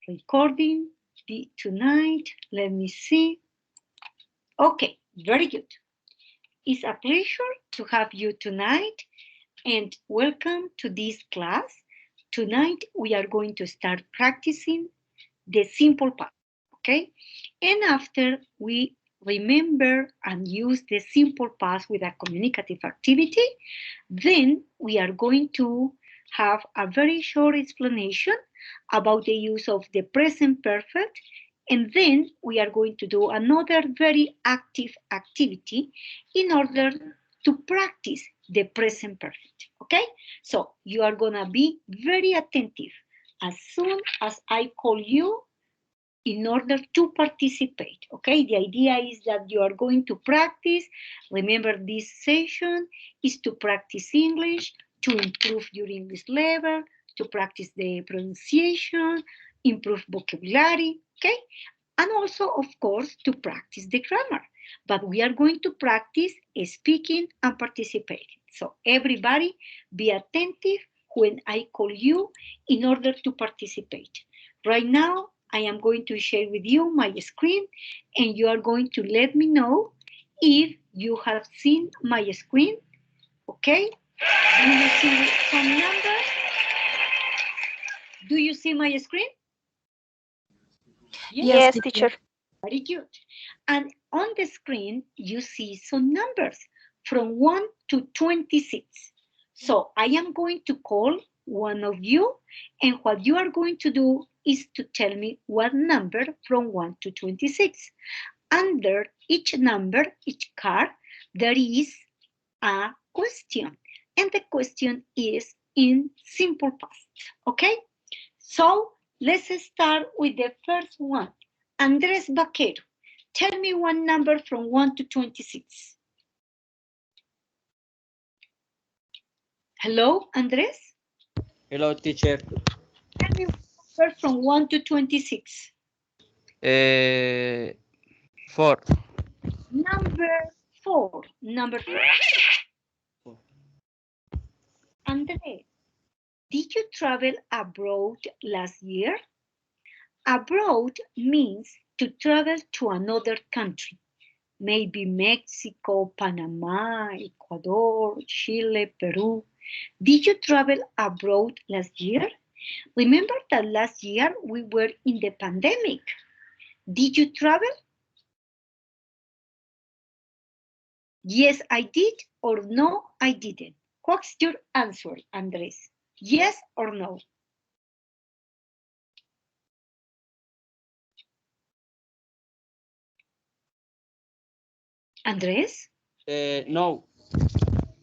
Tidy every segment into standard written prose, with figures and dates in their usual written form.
recording tonight. Let me see. Okay, very good. It's a pleasure to have you tonight and welcome to this class. Tonight we are going to start practicing the simple past, okay? And after we remember and use the simple past with a communicative activity, then we are going to have a very short explanation about the use of the present perfect, and then we are going to do another very active activity in order to practice the present perfect, okay? So you are gonna be very attentive as soon as I call you in order to participate, okay? The idea is that you are going to practice. Remember, this session is to practice English, to improve your English level, to practice the pronunciation, improve vocabulary, okay? And also, of course, to practice the grammar. But we are going to practice speaking and participating. So everybody be attentive when I call you in order to participate. Right now, I am going to share with you my screen, and you are going to let me know if you have seen my screen, okay? Do you see some numbers? Do you see my screen? Yes, teacher. Very good. And on the screen, you see some numbers from 1 to 26. So I am going to call one of you, and what you are going to do is to tell me what number from 1 to 26. Under each number, each card, there is a question, and the question is in simple past, okay? So let's start with the first one. Andres Vaquero, tell me one number from 1 to 26. Hello, Andres? Hello, teacher. Tell me one number from 1 to 26. 4. Number 4. Number 4. Andres, did you travel abroad last year? Abroad means to travel to another country. Maybe Mexico, Panama, Ecuador, Chile, Peru. Did you travel abroad last year? Remember that last year we were in the pandemic. Did you travel? Yes, I did, or no, I didn't. What's your answer, Andres? Yes or no? Andres? No.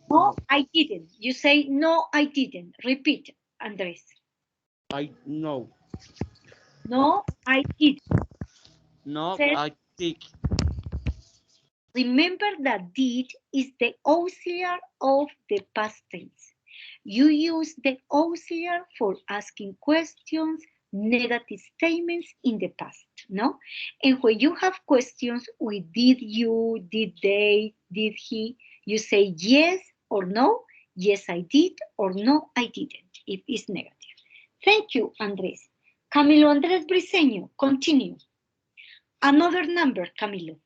No, I didn't. You say, no, I didn't. Repeat, Andres. No. No, I didn't. No, Say, I think. remember that did is the auxiliary of the past tense. You use the auxiliary for asking questions, negative statements in the past, no? And when you have questions with did you, did they, did he, you say yes or no, yes I did, or no I didn't, if it's negative. Thank you, Andres. Camilo Andres Briceño, continue. Another number, Camilo.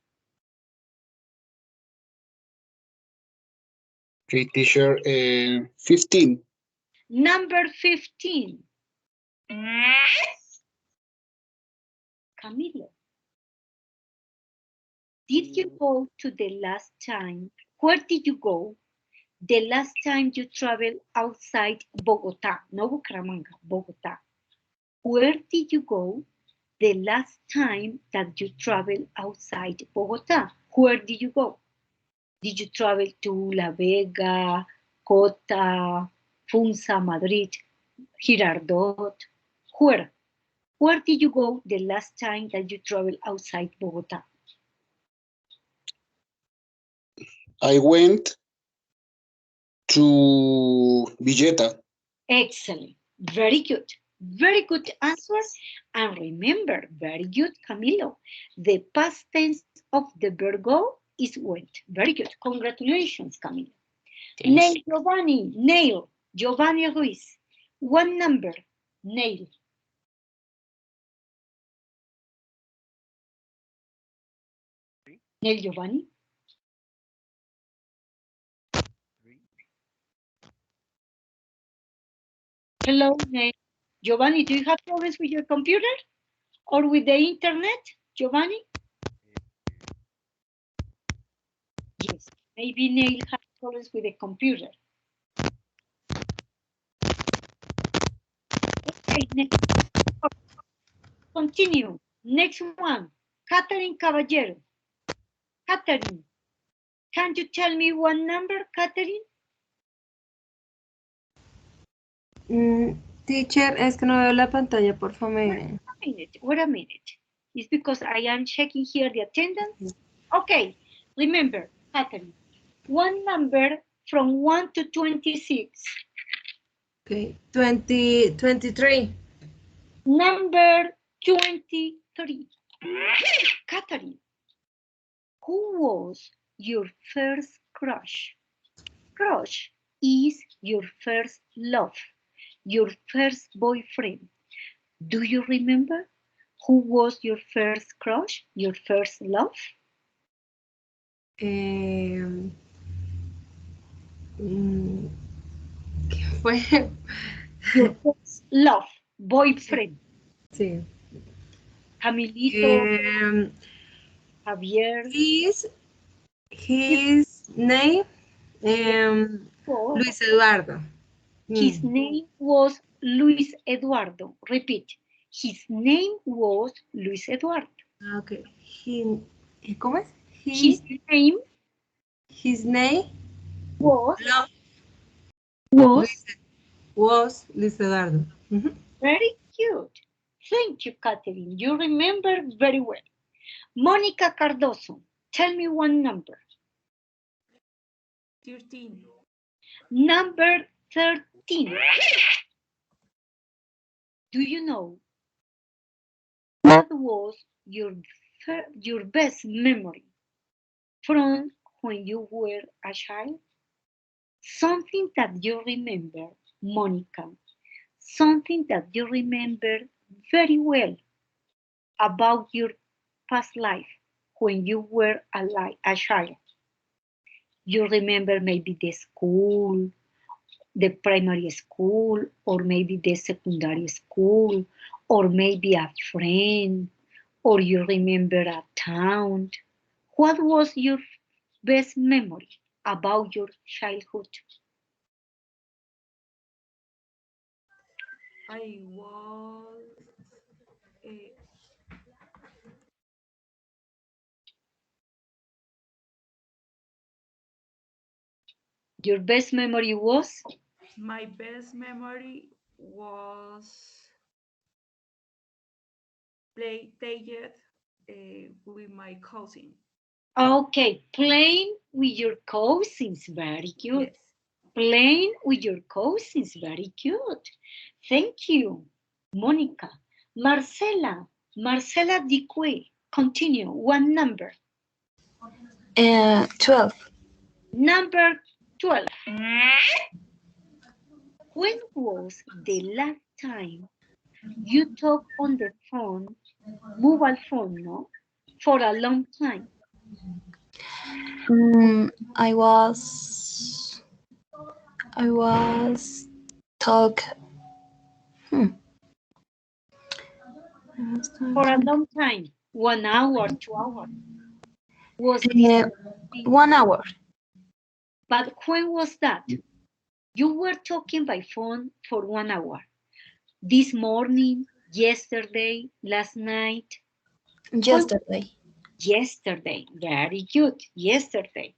Okay, teacher, 15. Number 15. Camilo, did you go to the last time? Where did you go the last time you traveled outside Bogota? No Bucaramanga, Bogota. Where did you go the last time that you traveled outside Bogota? Where did you go? Did you travel to La Vega, Cota, Funza, Madrid, Girardot? Where? Where did you go the last time that you traveled outside Bogota? I went to Villeta. Excellent. Very good. Very good answer. And remember, very good, Camilo. The past tense of the verb go is went. Very good. Congratulations, Camilo. Nail Giovanni. Nail. Giovanni Ruiz. One number. Nail. Neil Giovanni? Hello, Neil. Giovanni, do you have problems with your computer or with the internet, Giovanni? Yes, maybe Neil has problems with the computer. Okay, next. Continue. Next one, Catherine Caballero. Catherine, can you tell me one number, Catherine? Teacher, es que no veo la pantalla, por favor. Wait a minute. It's because I am checking here the attendance. Okay, remember, Catherine, one number from 1 to 26. Okay, 23. Number 23. Catherine, who was your first crush? Crush is your first love, your first boyfriend. Do you remember who was your first crush, your first love? ¿Qué fue? Your first love, boyfriend. Sí. Camilito, Javier. His name, Luis Eduardo. His name was Luis Eduardo. Repeat. His name was Luis Eduardo. Okay. ¿Cómo es? His name was Luis Eduardo. Very cute. Thank you, Catherine. You remember very well. Mónica Cardoso, tell me one number. 13. Number 13. Do you know what was your best memory from when you were a child? Something that you remember, Monica, something that you remember very well about your past life when you were a child. You remember maybe the school, the primary school, or maybe the secondary school, or maybe a friend, or you remember a town. What was your best memory about your childhood? I was Your best memory was? my best memory was playing with my cousin. Okay, playing with your cousins, very good. Yes. Playing with your cousins, very good. Thank you, Monica. Marcela Dique, continue, one number. 12. Number 12. When was the last time you talked on the phone, mobile phone, no? For a long time? I was talk. For a long time, 1 hour, 2 hours. Was this 1 hour. But when was that? You were talking by phone for 1 hour. This morning, yesterday, last night? Yesterday. Yesterday. Very good. Yesterday.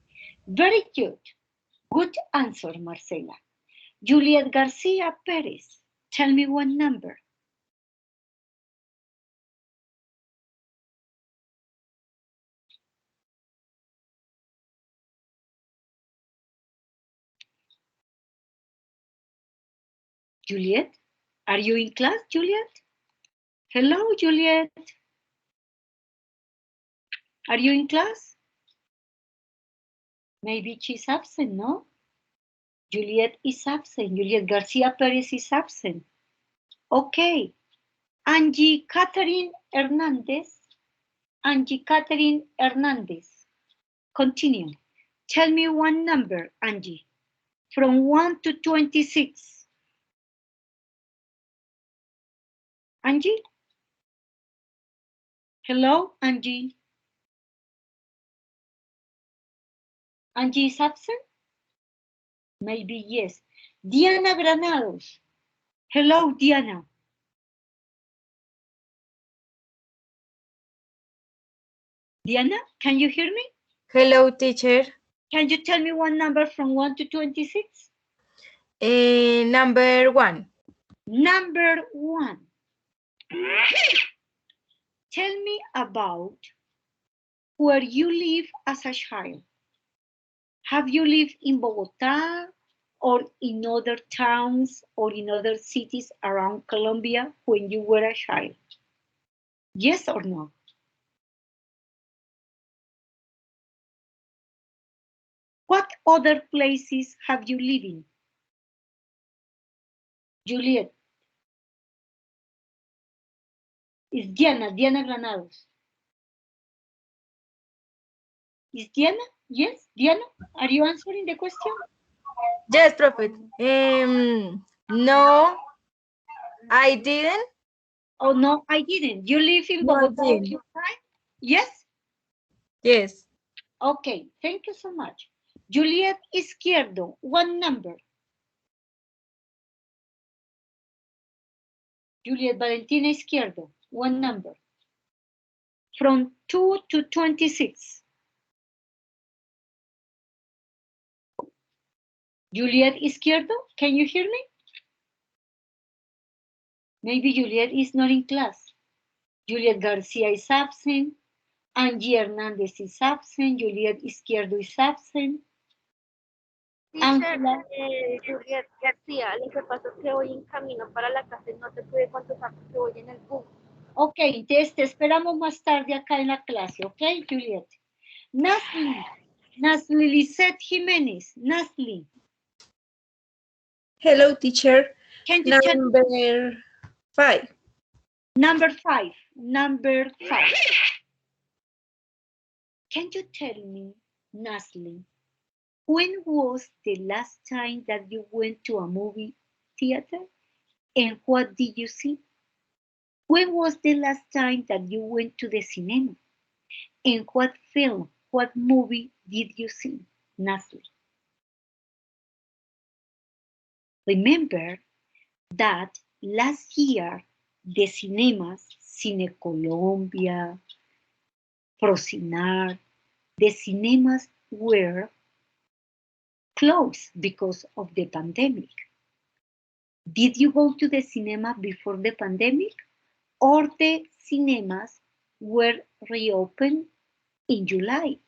Very good. Good answer, Marcela. Juliet Garcia Perez, tell me one number. Juliet, are you in class, Juliet? Hello, Juliet. Are you in class? Maybe she's absent, no? Juliet is absent. Juliet Garcia Perez is absent. Okay. Angie Catherine Hernandez. Angie Catherine Hernandez. Continue. Tell me one number, Angie, from 1 to 26. Angie? Hello, Angie? Angie is absent? Maybe yes. Diana Granados. Hello, Diana. Diana, can you hear me? Hello, teacher. Can you tell me one number from 1 to 26? Number 1. Number 1. Tell me about where you live as a child. Have you lived in Bogota or in other towns or in other cities around Colombia when you were a child? Yes or no? What other places have you lived in? Juliet. It's Diana Granados. Is Diana? Yes, Diana, are you answering the question? Yes, Prophet. No, I didn't. Oh, no, I didn't. You live in No, I Bogota all didn't. your time? Yes? Yes. Okay, thank you so much. Juliet Izquierdo, one number. Juliet Valentina Izquierdo, one number. From 2 to 26. Juliet Izquierdo, can you hear me? Maybe Juliet is not in class. Juliet Garcia is absent. Angie Hernandez is absent. Juliet Izquierdo is absent. Ángela. Juliet García, lo que pasa es que voy en camino para la casa y no te pude contestar porque voy en el bus. Ok, entonces te esperamos más tarde acá en la clase, ok, Juliet. Nasli Lisette Jiménez, Nasli. Hello, teacher. Can you tell me? Number 5. Number 5. Number 5. Can you tell me, Nasli, when was the last time that you went to a movie theater? And what did you see? When was the last time that you went to the cinema? And what film, what movie did you see, Nasli? Remember that last year the cinemas, Cine Colombia, Procinar, the cinemas were closed because of the pandemic. Did you go to the cinema before the pandemic, or the cinemas were reopened in July?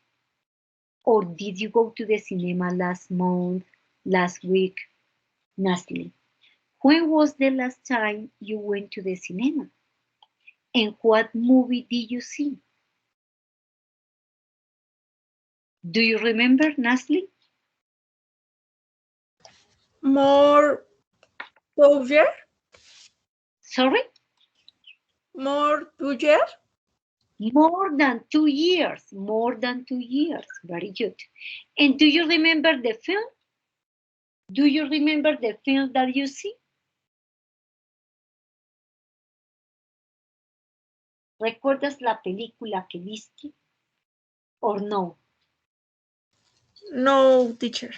Or did you go to the cinema last month, last week? Nasli, when was the last time you went to the cinema? And what movie did you see? Do you remember, Nasli? More 2 years? Sorry? More 2 years? More than 2 years. More than 2 years. Very good. And do you remember the film? Do you remember the film that you see? ¿Recuerdas la película que viste? Or no? No, teacher.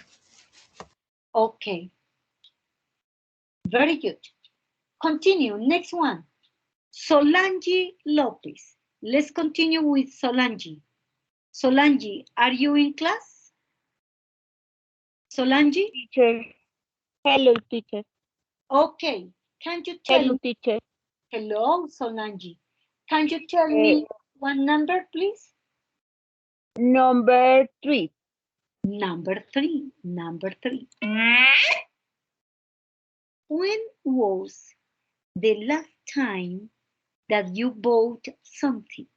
Okay. Very good. Continue. Next one. Solange Lopez. Let's continue with Solange. Solange, are you in class? Solange? Teacher. Hello, teacher. Okay. Can you tell Hello, me? teacher. Hello, Solange. Can you tell me one number, please? Number 3. Number 3. Number 3. When was the last time that you bought something?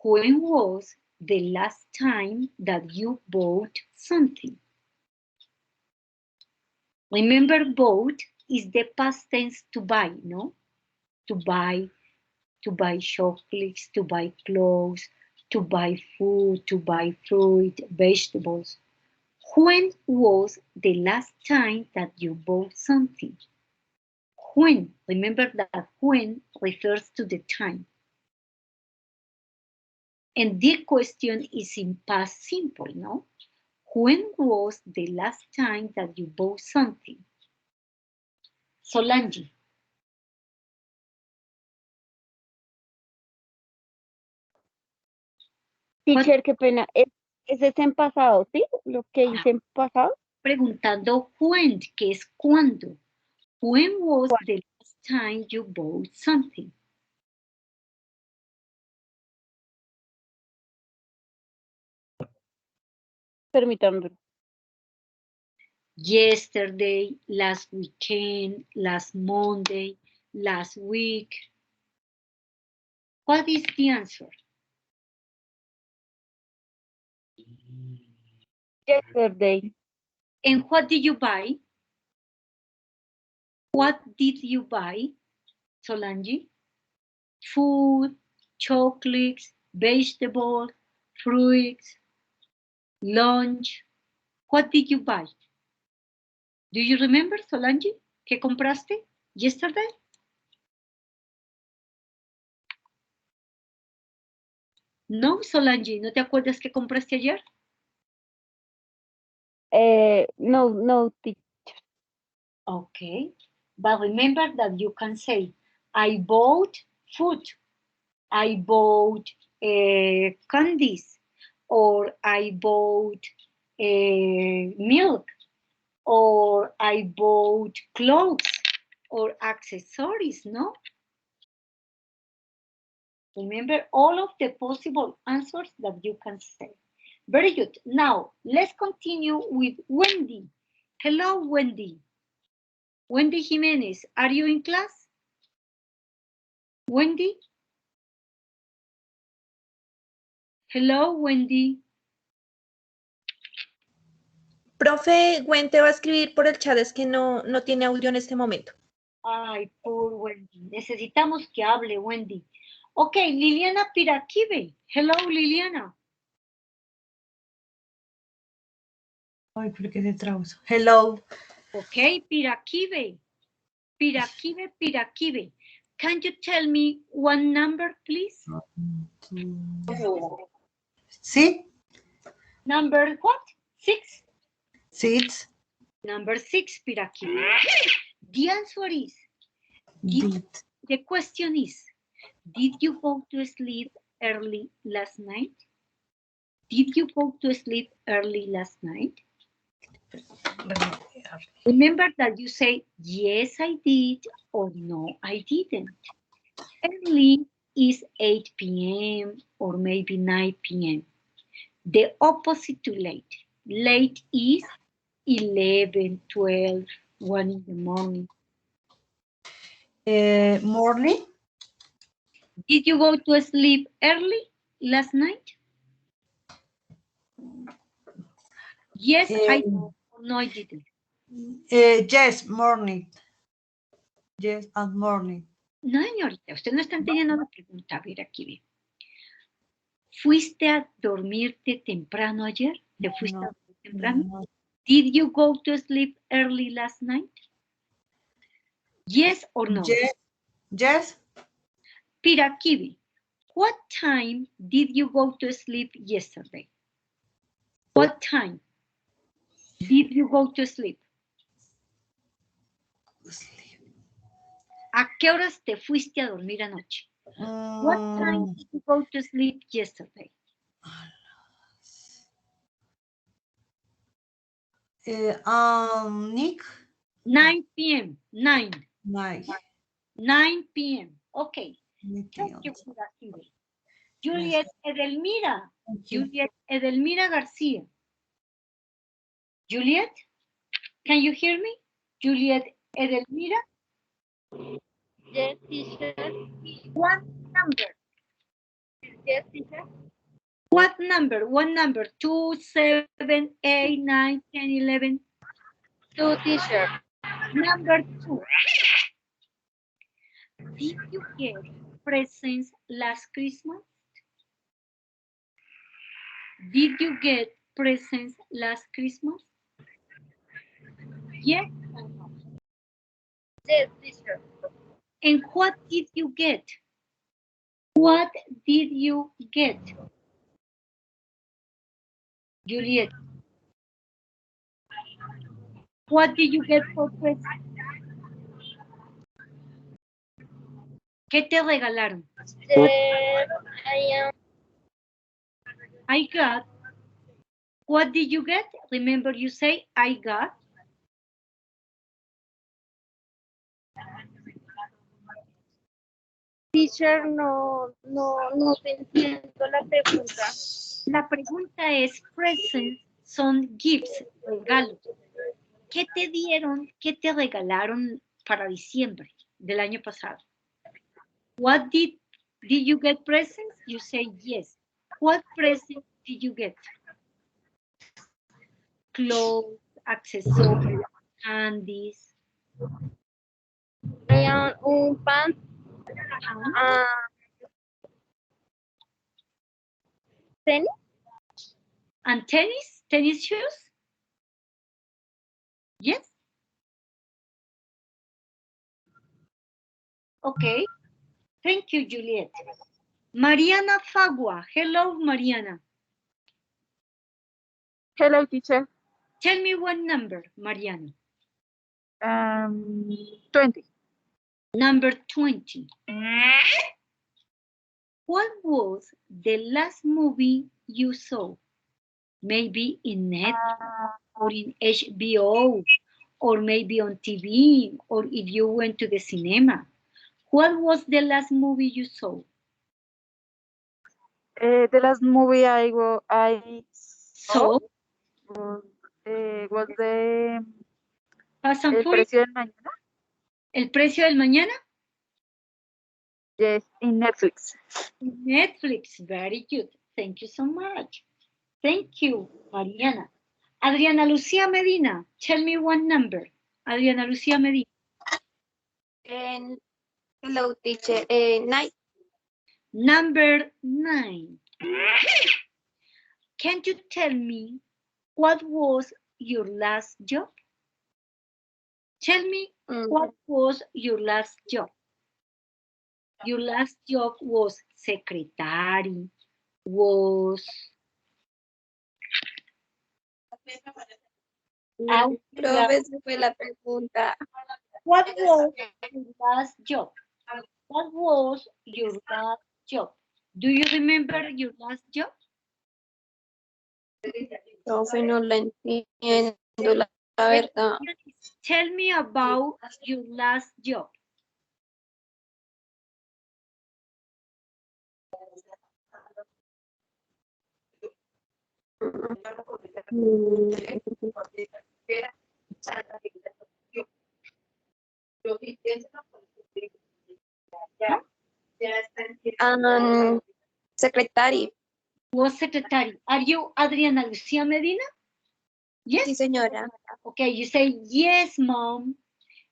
When was the last time that you bought something? Remember, bought is the past tense to buy, no? To buy chocolates, to buy clothes, to buy food, to buy fruit, vegetables. When was the last time that you bought something? When, remember that when refers to the time. And the question is in past simple, no? When was the last time that you bought something? Solange. Teacher, qué pena. Ese es en pasado, ¿sí? Lo que hice en pasado. Preguntando when, que es cuándo. When was the last time you bought something? Permítame. Yesterday, last weekend, last Monday, last week. What is the answer? Yesterday. And what did you buy? What did you buy, Solange? Food, chocolates, vegetables, fruits, lunch. What did you buy? Do you remember, Solange? ¿Qué compraste yesterday? No, Solange, ¿no te acuerdas qué compraste ayer? No, teacher. Okay, but remember that you can say, I bought food, I bought candies, or I bought milk, or I bought clothes, or accessories, no? Remember all of the possible answers that you can say. Very good. Now, let's continue with Wendy. Hello, Wendy. Wendy Jimenez, are you in class? Wendy? Hello, Wendy. Profe, Gwen te va a escribir por el chat, es que no tiene audio en este momento. Ay, poor Wendy. Necesitamos que hable, Wendy. Ok, Liliana Piraquive. Hello, Liliana. Ay, ¿por qué se trauzo? Hello. Ok, Piraquive. Piraquive. Can you tell me one number, please? ¿Sí? Number what? 6? 6. Number 6, Piraquive. The answer is, the question is, did you go to sleep early last night? Did you go to sleep early last night? Remember that you say, yes, I did, or no, I didn't. Early is 8 p.m. or maybe 9 p.m. The opposite to late. Late is 11, 12, 1 in the morning. Morning. Did you go to sleep early last night? Yes, I did. No, I didn't. Yes, morning. Yes, and morning. No, señorita, usted no está entendiendo la pregunta. A ver, aquí ve. ¿Fuiste a dormirte temprano ayer? ¿Te fuiste a dormir temprano? No. Did you go to sleep early last night? Yes or no? Yes. Piraquivi, what time did you go to sleep yesterday? What time did you go to sleep? ¿A qué horas te fuiste a dormir anoche? What time did you go to sleep yesterday? Nick. 9 p.m. 9 p.m. Okay. Thank you, Piraquivi. Juliet Edelmira. Juliet Edelmira Garcia. Juliet, can you hear me? Juliet Edelmira? Yes, teacher. What number? Yes, teacher. What number? One number. 2, 7, 8, 9, 10, 11. 2, teacher. Number 2. Did you get presents last Christmas? Did you get presents last Christmas? Yes or no? Yes, teacher. And what did you get? What did you get? Juliet. What did you get for presents? ¿Qué te regalaron? Teacher, I got. What did you get? Remember you say, I got. teacher, no te entiendo la pregunta. La pregunta es, presents son gifts, regalos. ¿Qué te dieron, qué te regalaron para diciembre del año pasado? What did you get presents? You say yes. What present did you get? Clothes, accesorios, candies. Un pan, tenis, And tennis shoes? Yes. Okay. Thank you, Juliet. Mariana Fagua. Hello, Mariana. Hello, teacher. Tell me one number, Mariana. 20. Number 20. What was the last movie you saw? Maybe in Netflix or in HBO or maybe on TV or if you went to the cinema. What was the last movie you saw? The last movie I saw So, was the Fast and El Furious? precio del mañana. ¿El precio del mañana? Yes, in Netflix. Netflix, very good. Thank you so much. Thank you, Mariana. Adriana Lucía Medina, tell me one number. Adriana Lucía Medina. And hello, teacher. 9. Number 9. Can you tell me what was your last job? Tell me what was your last job? Your last job was secretary, was Profe, esa fue la pregunta. What was your last job? What was your last job? Do you remember your last job? Profe, no la entiendo, la verdad. Tell me about your last job. Secretary. Was secretary. Are you Adriana Lucia Medina? Yes? Sí, señora. Okay, you say, yes, mom.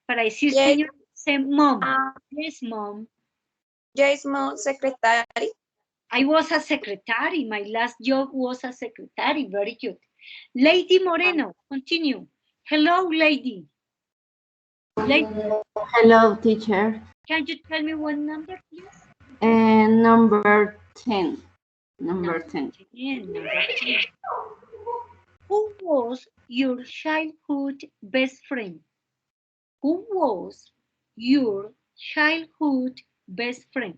Para decir, Yes. señor, say, mom. Yes, mom. Yes, mom, secretary. I was a secretary. My last job was a secretary. Very good. Lady Moreno, continue. Hello, lady. Lady, Hello, teacher. can you tell me one number, please? And number 10. Number 10. 10, number 10. Who was your childhood best friend? Who was your childhood best friend?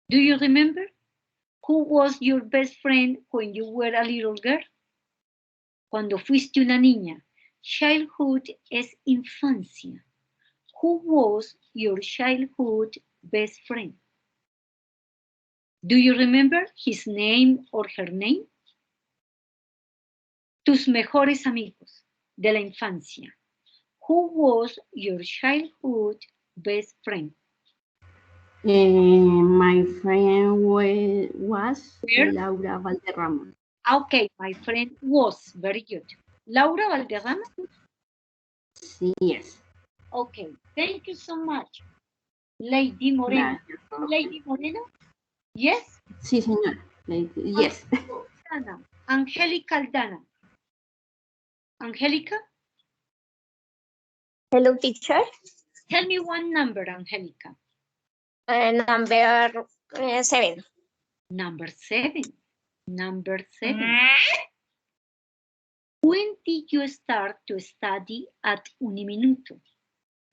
Do you remember? Who was your best friend when you were a little girl? Cuando fuiste una niña. Childhood es infancia. Who was your childhood best friend? Do you remember his name or her name? Tus mejores amigos de la infancia. Who was your childhood best friend? My friend was Where? Laura Valderrama. Okay, my friend was. Very good. Laura Valderrama? Yes. Okay, thank you so much. Lady Moreno. Gracias. Lady Moreno? Yes? Sí, señor. Yes. Aldana. Angelica Aldana. Angelica, Hello, teacher. tell me one number, Angelica. Number 7. Number 7. Number 7. When did you start to study at Uniminuto?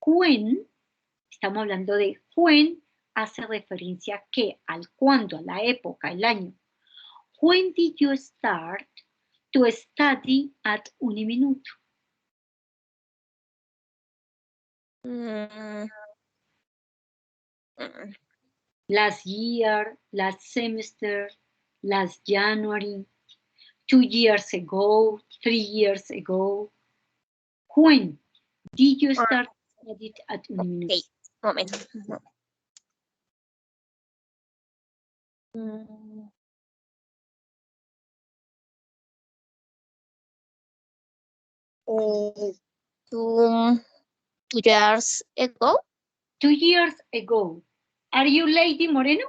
When, estamos hablando de when, hace referencia a qué, al cuándo, a la época, el año. When did you start to study at Uniminuto? Last year, last semester, last January, 2 years ago, 3 years ago. When did you start to study at Uniminuto? Okay, moment. Two years ago. 2 years ago. Are you Lady Moreno?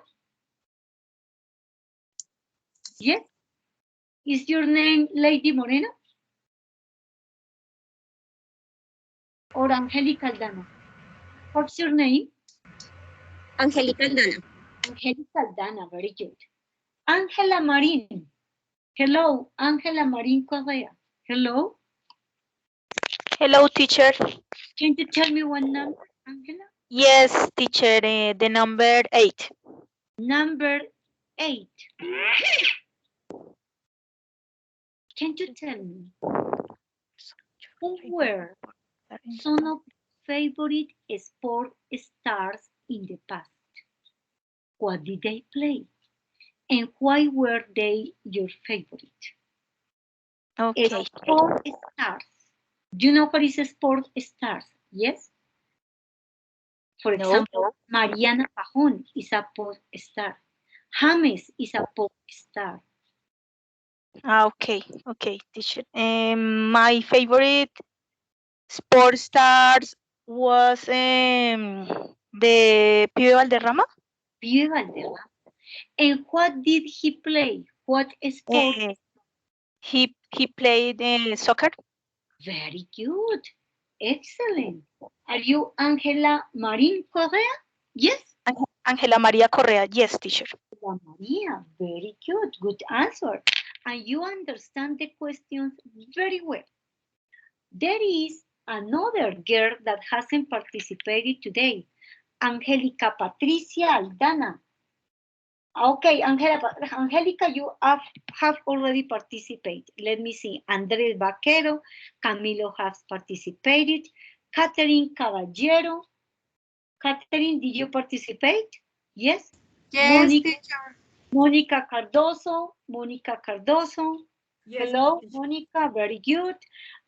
Yes. Is your name Lady Moreno? Or Angelica Aldana? What's your name? Angelica Aldana. Angelica Aldana, very good. Angela Marin. Hello, Angela Marin Correa. Hello. Hello, teacher. Can you tell me one number, Angela? Yes, teacher, the number 8. Number 8. Can you tell me who were some of favorite sport stars in the past? What did they play? And why were they your favorite? Okay. Sport stars. Do you know what is a sport stars? Yes? For example, Mariana Pajón is a pop star. James is a pop star. Okay, teacher. My favorite sport stars was the Pibe Valderrama. Pibe Valderrama. And what did he play? What sport? He played soccer. Very good. Excellent. Are you Angela Marin Correa? Yes? Angela Maria Correa. Yes, teacher. Angela Maria. Very good. Good answer. And you understand the questions very well. There is another girl that hasn't participated today. Angelica Patricia Aldana. Okay, Angelica, you have already participated. Let me see. Andrés Vaquero, Camilo has participated. Catherine Caballero. Catherine, did you participate? Yes? Yes, teacher. Mónica Cardoso. Yes, Hello, teacher. Mónica, very good.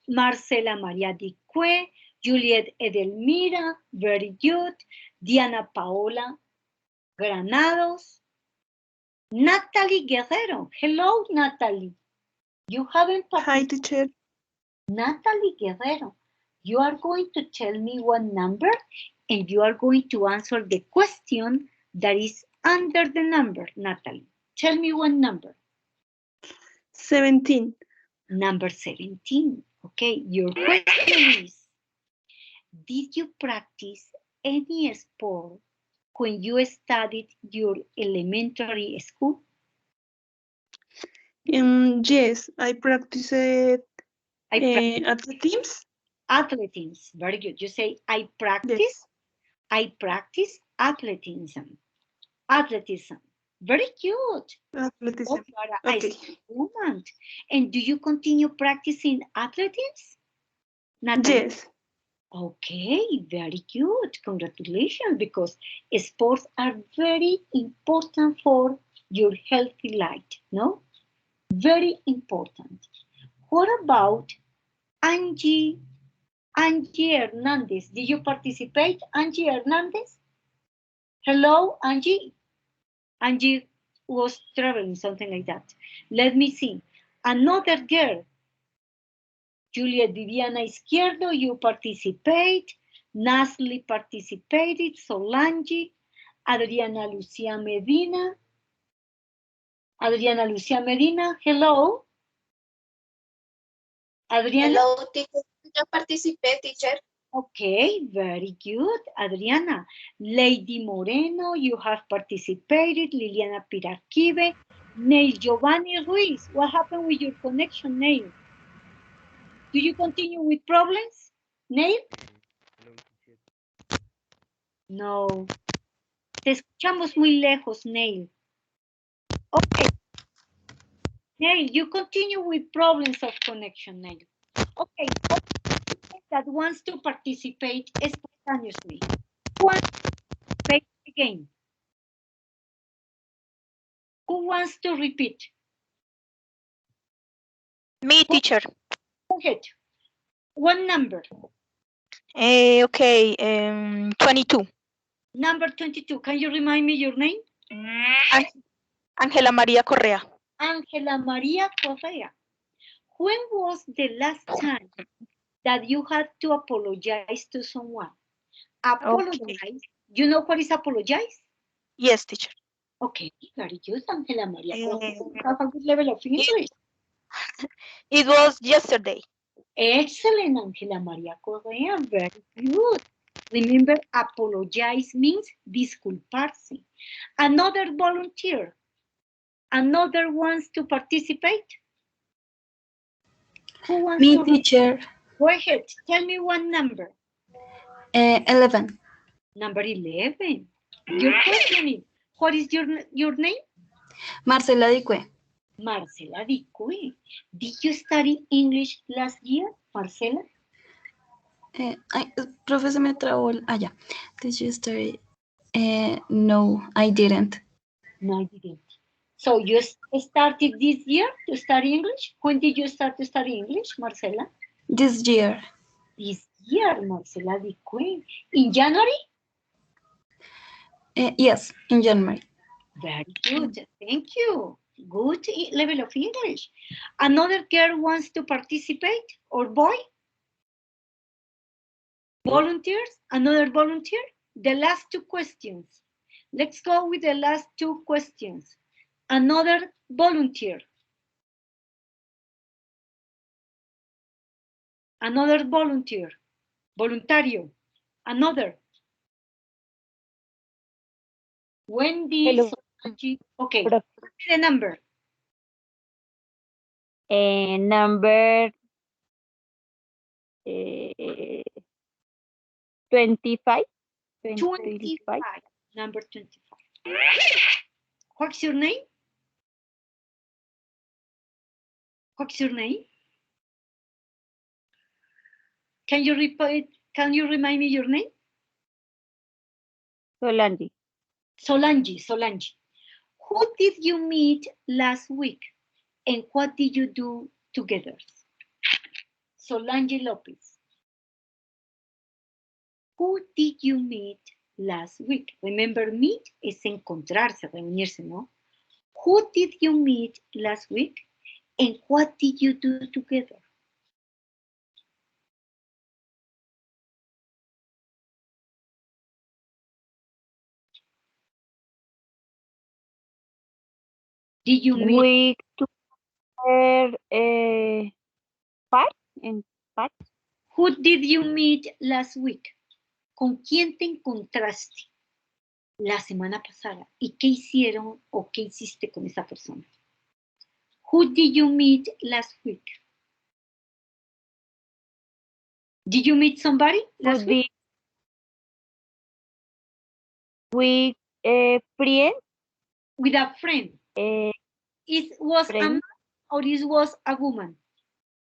Marcela María Dicue, Juliet Edelmira, very good. Diana Paola Granados. Natalie Guerrero. Hello, Natalie. You haven't participated. Hi, teacher. Natalie Guerrero, you are going to tell me one number and you are going to answer the question that is under the number, Natalie. Tell me one number. 17. Number 17. Okay, your question is, did you practice any sport when you studied your elementary school? Yes, I practiced athletics. Athletics, very good. You say, I practice athleticism. Very cute. Athleticism. Oh, you are Okay. a woman. And do you continue practicing athletics, Natalie? Yes. Okay, very good. Congratulations, because sports are very important for your healthy life, no? Very important. What about Angie Hernandez? Did you participate, Angie Hernandez? Hello, Angie. Angie was traveling, something like that. Let me see. Another girl. Juliet Viviana Izquierdo, you participate. Nasli participated. Solange. Adriana Lucia Medina. Adriana Lucia Medina, hello. Adriana. Hello, teacher. Yo participé, teacher. Okay, very good. Adriana. Lady Moreno, you have participated. Liliana Piraquive. Neil Giovanni Ruiz, what happened with your connection, Neil? Do you continue with problems, Neil? No. Te escuchamos muy lejos, Neil. Okay. Neil, you continue with problems of connection, Neil. Okay. That wants to participate spontaneously. Who wants to participate again? Who wants to repeat? Me, teacher. Go ahead. One number. Okay, 22. Number 22. Can you remind me your name? Ángela María Correa. Ángela María Correa. When was the last time that you had to apologize to someone? Apologize. Okay. You know what is apologize? Yes, teacher. Okay, very good, Ángela María Correa. You have a good level of English. It was yesterday. Excellent, Ángela María Correa. Very good. Remember, apologize means disculparse. Another volunteer. Another wants to participate? Who wants Me, to? teacher. Go ahead. Tell me one number. 11. Number 11. Your question is, what is your name? Marcela Dicue. Marcela Dicue. Did you study English last year, Marcela? Profe, se me trabó. Ya. Did you study? No, I didn't. No, I didn't. So you started this year to study English? When did you start to study English, Marcela? This year. This year, Marcela Dicue. In January? Yes, in January. Very good. Thank you. Good level of English. Another girl wants to participate, or boy? Volunteers? Another volunteer? The last two questions. Let's go with the last two questions. Another volunteer. Another volunteer. Voluntario. Another. Wendy. Hello. Okay. Profe. The number. Number 25. 25. Number 25. What's your name? What's your name? Can you repeat? Can you remind me your name? Solange. Solange. Who did you meet last week? And what did you do together? Solange Lopez. Who did you meet last week? Remember, meet es encontrarse, reunirse, ¿no? Who did you meet last week? And what did you do together? Did you meet? We took park. Who did you meet last week? ¿Con quién te encontraste la semana pasada? ¿Y qué hicieron o qué hiciste con esa persona? Who did you meet last week? Did you meet somebody last week? With a friend. With a friend. It was Friend. a man or it was a woman?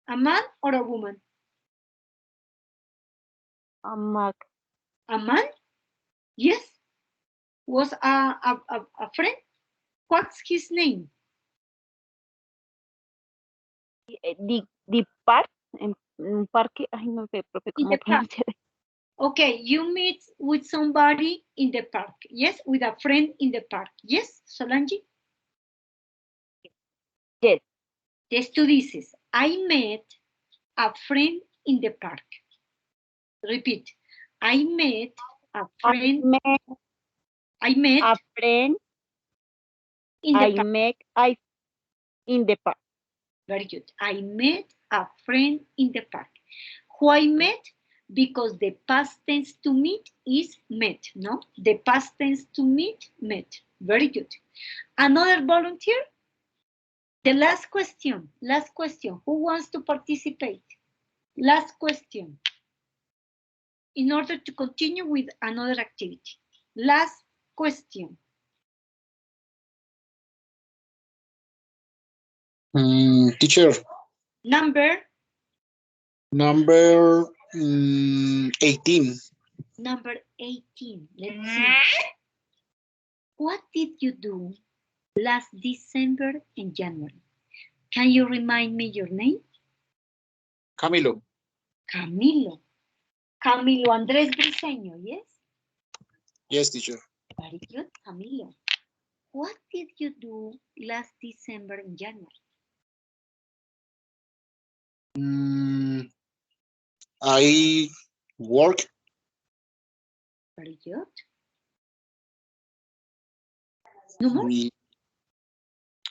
A man or a woman? A man. A man? Yes. Was a friend? What's his name? The park. En un parque. Ay, no sé, profe, In cómo the park. pronunciar. Okay, you meet with somebody in the park. Yes, with a friend in the park. Yes, Solange? Yes. Yes, tú dices, I met a friend in the park. Repeat. I met a I friend. met I met a friend. in the I park. met I in the park. Very good. I met a friend in the park. Who I met? Because the past tense to meet is met, no? The past tense to meet, met. Very good. Another volunteer? The last question. Last question. Who wants to participate? Last question. In order to continue with another activity. Last question. Teacher, Number number 18. Number 18. Let's see. What did you do last December and January? Can you remind me your name? Camilo. Camilo. Camilo Andrés Briceño, yes? Yes, teacher. Very good, Camilo. What did you do last December and January? I work. Very good. No more?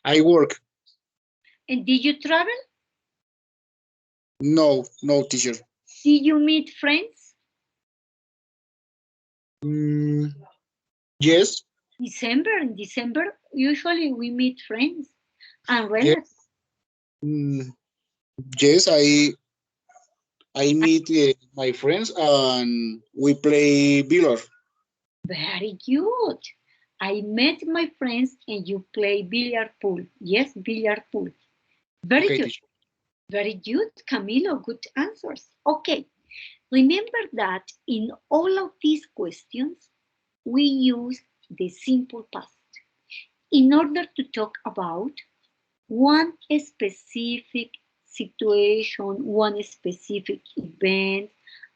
I work. And did you travel? No, teacher. Did you meet friends? Yes. In December, usually we meet friends and Yes. relatives. Yes, I meet my friends and we play billiard. Very good. I met my friends and you play billiard pool. Yes, billiard pool. Very Okay, good. teacher. Very good, Camilo. Good answers. Okay. Remember that in all of these questions, we use the simple past in order to talk about one specific situation, one specific event,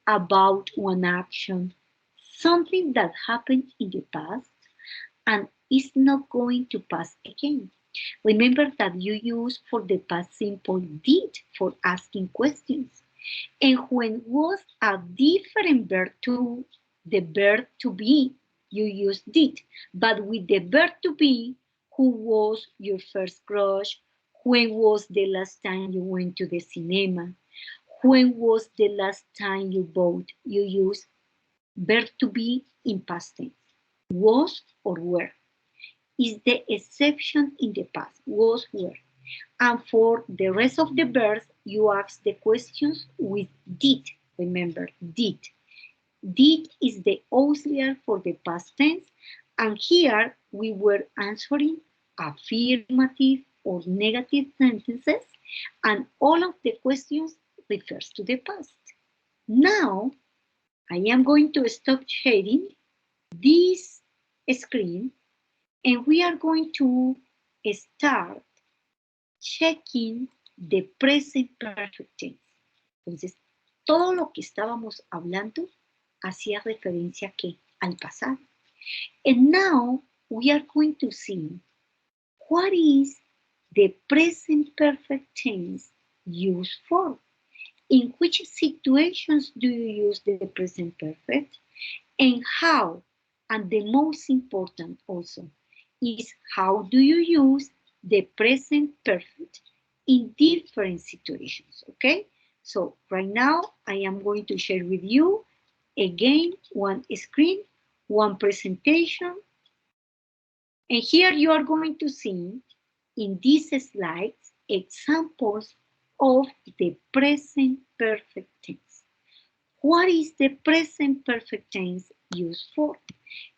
about one action, something that happened in the past and is not going to pass again. Remember that you use for the past simple did for asking questions. And when was a different verb to the verb to be, you use did. But with the verb to be, who was your first crush? When was the last time you went to the cinema? When was the last time you bought? You use verb to be in past tense. Was or were is the exception in the past, was, were. And for the rest of the verbs, you ask the questions with did. Remember, did. Did is the auxiliary for the past tense, and here we were answering affirmative or negative sentences, and all of the questions refers to the past. Now, I am going to stop sharing this screen, and we are going to start checking the present perfect tense. Entonces, todo lo que estábamos hablando hacía referencia ¿a qué? Al pasado. And now we are going to see what is the present perfect tense used for. In which situations do you use the present perfect? And how? And the most important also is how do you use the present perfect in different situations, okay? So right now I am going to share with you again one screen, one presentation, and here you are going to see in these slides examples of the present perfect tense. What is the present perfect tense used for?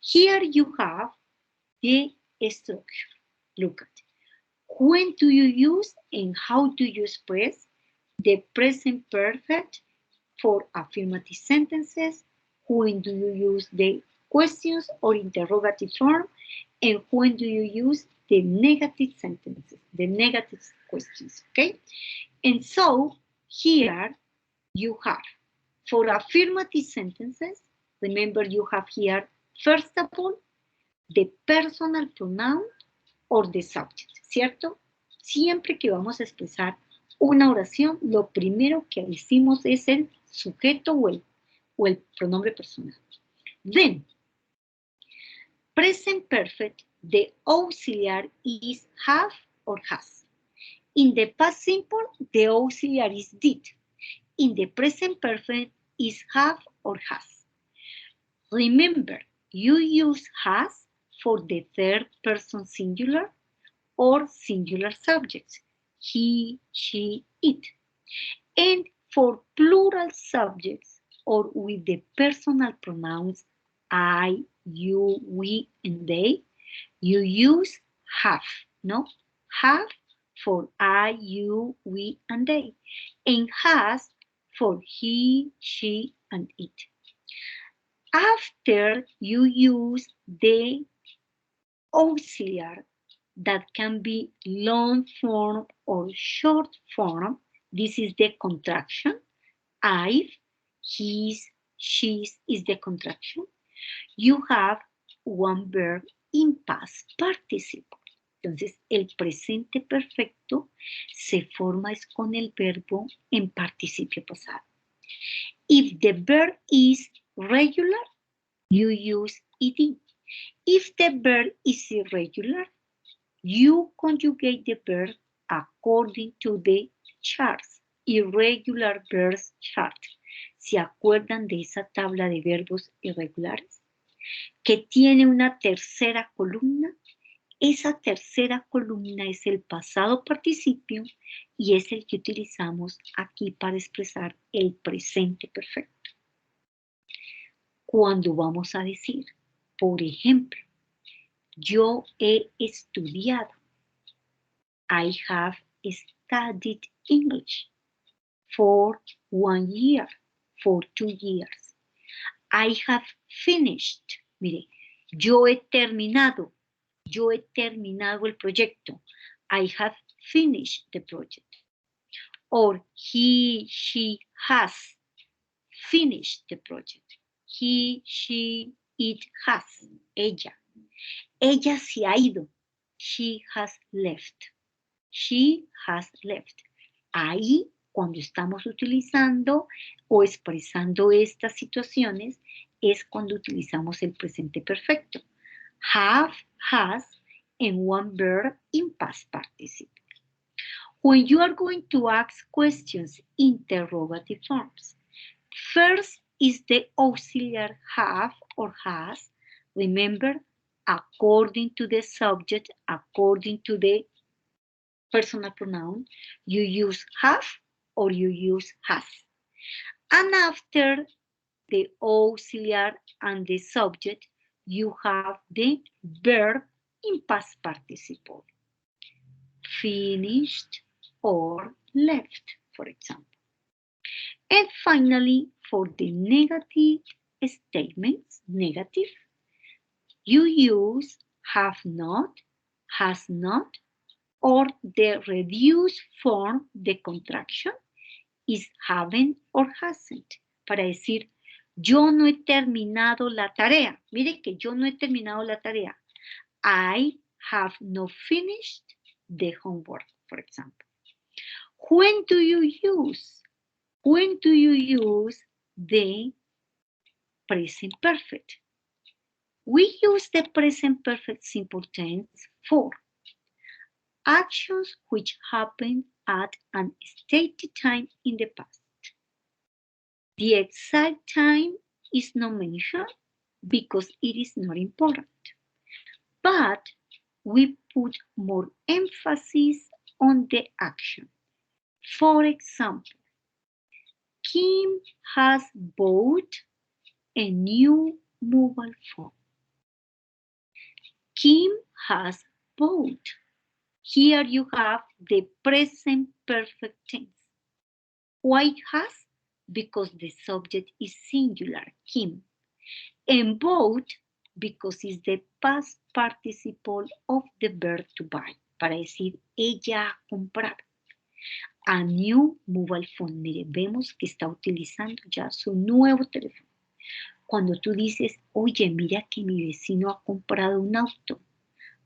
Here you have the structure. Look at it. When do you use and how do you express the present perfect for affirmative sentences? When do you use the questions or interrogative form? And when do you use the negative sentences, the negative questions, okay? And so here you have, for affirmative sentences, remember you have here, first of all, the personal pronoun or the subject, ¿cierto? Siempre que vamos a expresar una oración, lo primero que decimos es el sujeto o el pronombre personal. Then, present perfect, the auxiliary is have or has. In the past simple, the auxiliary is did. In the present perfect, is have or has. Remember, you use has for the third person singular or singular subjects, he, she, it. And for plural subjects or with the personal pronouns I, you, we, and they, you use have, no? Have for I, you, we, and they, and has for he, she, and it. After you use the auxiliary that can be long form or short form, this is the contraction. I've, his, she's is the contraction. You have one verb in past participle. Entonces, el presente perfecto se forma es con el verbo en participio pasado. If the verb is regular, you use ed. If the verb is irregular, you conjugate the verb according to the charts, irregular verbs chart. ¿Se acuerdan de esa tabla de verbos irregulares? Que tiene una tercera columna. Esa tercera columna es el pasado participio y es el que utilizamos aquí para expresar el presente perfecto. Cuando vamos a decir, por ejemplo, yo he estudiado. I have studied English for 1 year, for 2 years. I have finished. Mire, yo he terminado el proyecto. I have finished the project. Or he, she has finished the project. He, she, it has. Ella. Ella se ha ido. She has left. She has left. Ahí, cuando estamos utilizando o expresando estas situaciones, es cuando utilizamos el presente perfecto. Have, has, and one verb in past participle. When you are going to ask questions in interrogative forms, first is the auxiliary have or has. Remember, according to the subject, according to the personal pronoun, you use have or you use has. And after the auxiliary and the subject, you have the verb in past participle. Finished or left, for example. And finally, for the negative statements, negative, you use have not, has not, or the reduced form, the contraction, is haven't or hasn't. Para decir, yo no he terminado la tarea. Mire que yo no he terminado la tarea. I have not finished the homework, for example. When do you use the present perfect? We use the present perfect simple tense for actions which happen at an stated time in the past. The exact time is not mentioned because it is not important. But we put more emphasis on the action. For example, Kim has bought a new mobile phone. Kim has bought. Here you have the present perfect tense. Why has? Because the subject is singular, Kim. And bought because it's the past participle of the verb to buy. Para decir, ella ha comprado. A new mobile phone. Mire, vemos que está utilizando ya su nuevo teléfono. Cuando tú dices, oye, mira que mi vecino ha comprado un auto.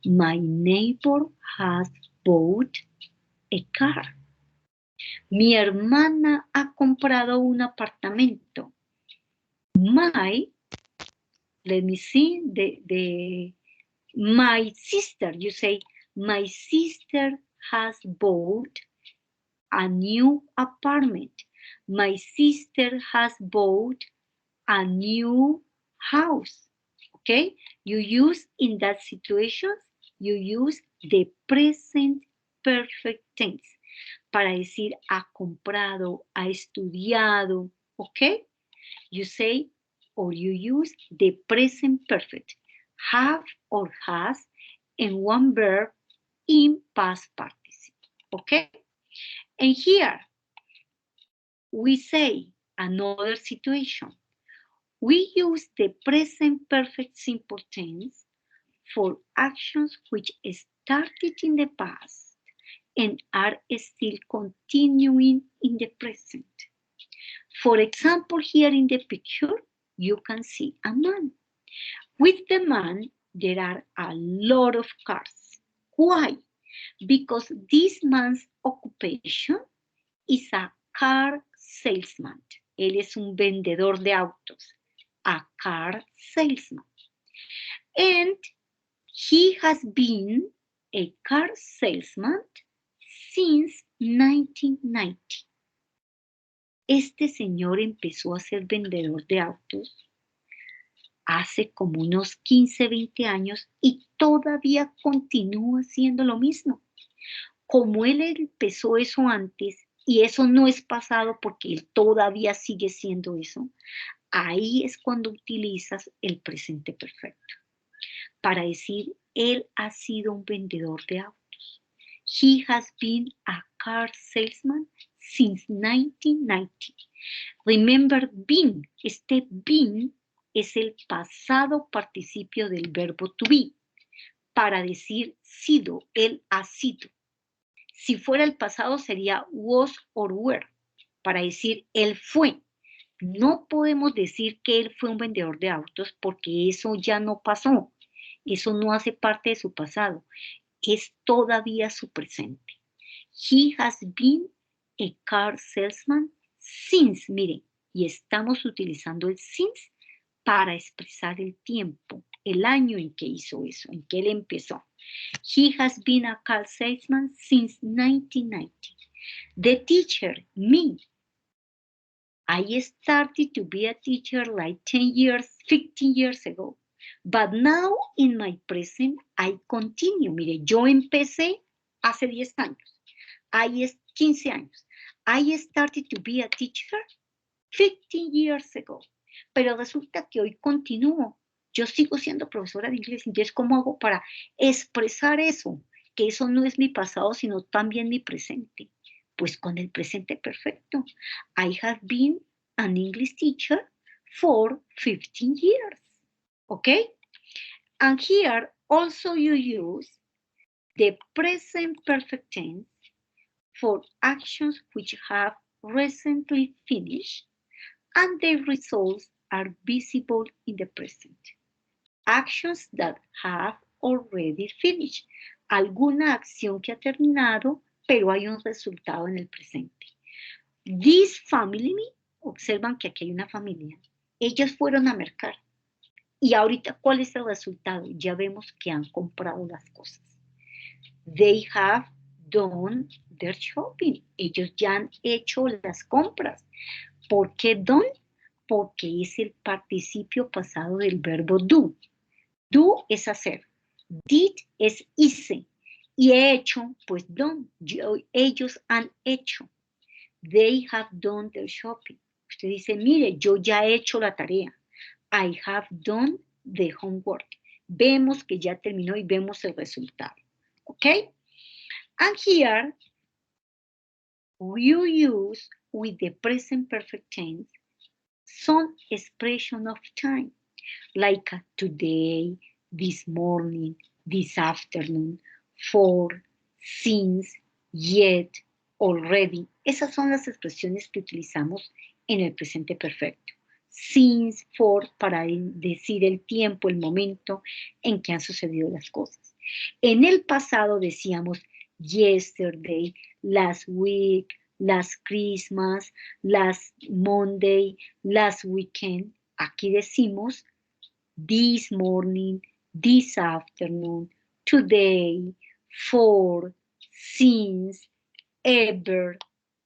My neighbor has bought a car. Mi hermana ha comprado un apartamento. My, let me see, my sister, you say, my sister has bought a new apartment. My sister has bought a new house. Okay? You use in that situation, you use the present perfect tense para decir ha comprado, ha estudiado. Okay? You say or you use the present perfect, have or has, and one verb in past participle. Okay? And here we say another situation. We use the present perfect simple tense for actions which started in the past and are still continuing in the present. For example, here in the picture, you can see a man. With the man, there are a lot of cars. Why? Because this man's occupation is a car salesman. Él es un vendedor de autos. A car salesman. And he has been a car salesman since 1990. Este señor empezó a ser vendedor de autos hace como unos 15, 20 años y todavía continúa haciendo lo mismo. Como él empezó eso antes y eso no es pasado porque él todavía sigue siendo eso, ahí es cuando utilizas el presente perfecto para decir él ha sido un vendedor de autos. He has been a car salesman since 1990. Remember been. Este been es el pasado participio del verbo to be para decir sido, él ha sido. Si fuera el pasado sería was or were para decir él fue. No podemos decir que él fue un vendedor de autos porque eso ya no pasó. Eso no hace parte de su pasado. Es todavía su presente. He has been a car salesman since, miren, y estamos utilizando el since para expresar el tiempo, el año en que hizo eso, en que él empezó. He has been a car salesman since 1990. The teacher, me. I started to be a teacher like 10 years, 15 years ago. But now in my present, I continue. Mire, yo empecé hace 10 años. 15 años. I started to be a teacher 15 years ago. Pero resulta que hoy continúo. Yo sigo siendo profesora de inglés. Entonces, ¿cómo hago para expresar eso? Que eso no es mi pasado, sino también mi presente. Pues con el presente perfecto. I have been an English teacher for 15 years. Okay? And here also you use the present perfect tense for actions which have recently finished and their results are visible in the present. Actions that have already finished. Alguna acción que ha terminado, pero hay un resultado en el presente. This family, observan que aquí hay una familia. Ellos fueron a mercar. Y ahorita, ¿cuál es el resultado? Ya vemos que han comprado las cosas. They have done their shopping. Ellos ya han hecho las compras. ¿Por qué done? Porque es el participio pasado del verbo do. Do es hacer. Did es hice. Y he hecho, pues done. Ellos han hecho. They have done their shopping. Usted dice, mire, yo ya he hecho la tarea. I have done the homework. Vemos que ya terminó y vemos el resultado. Okay? And here, you use with the present perfect tense some expression of time, like today, this morning, this afternoon, for, since, yet, already. Esas son las expresiones que utilizamos en el presente perfecto. Since, for, para decir el tiempo, el momento en que han sucedido las cosas. En el pasado decíamos yesterday, last week, last Christmas, last Monday, last weekend. Aquí decimos this morning, this afternoon, today, for, since, ever,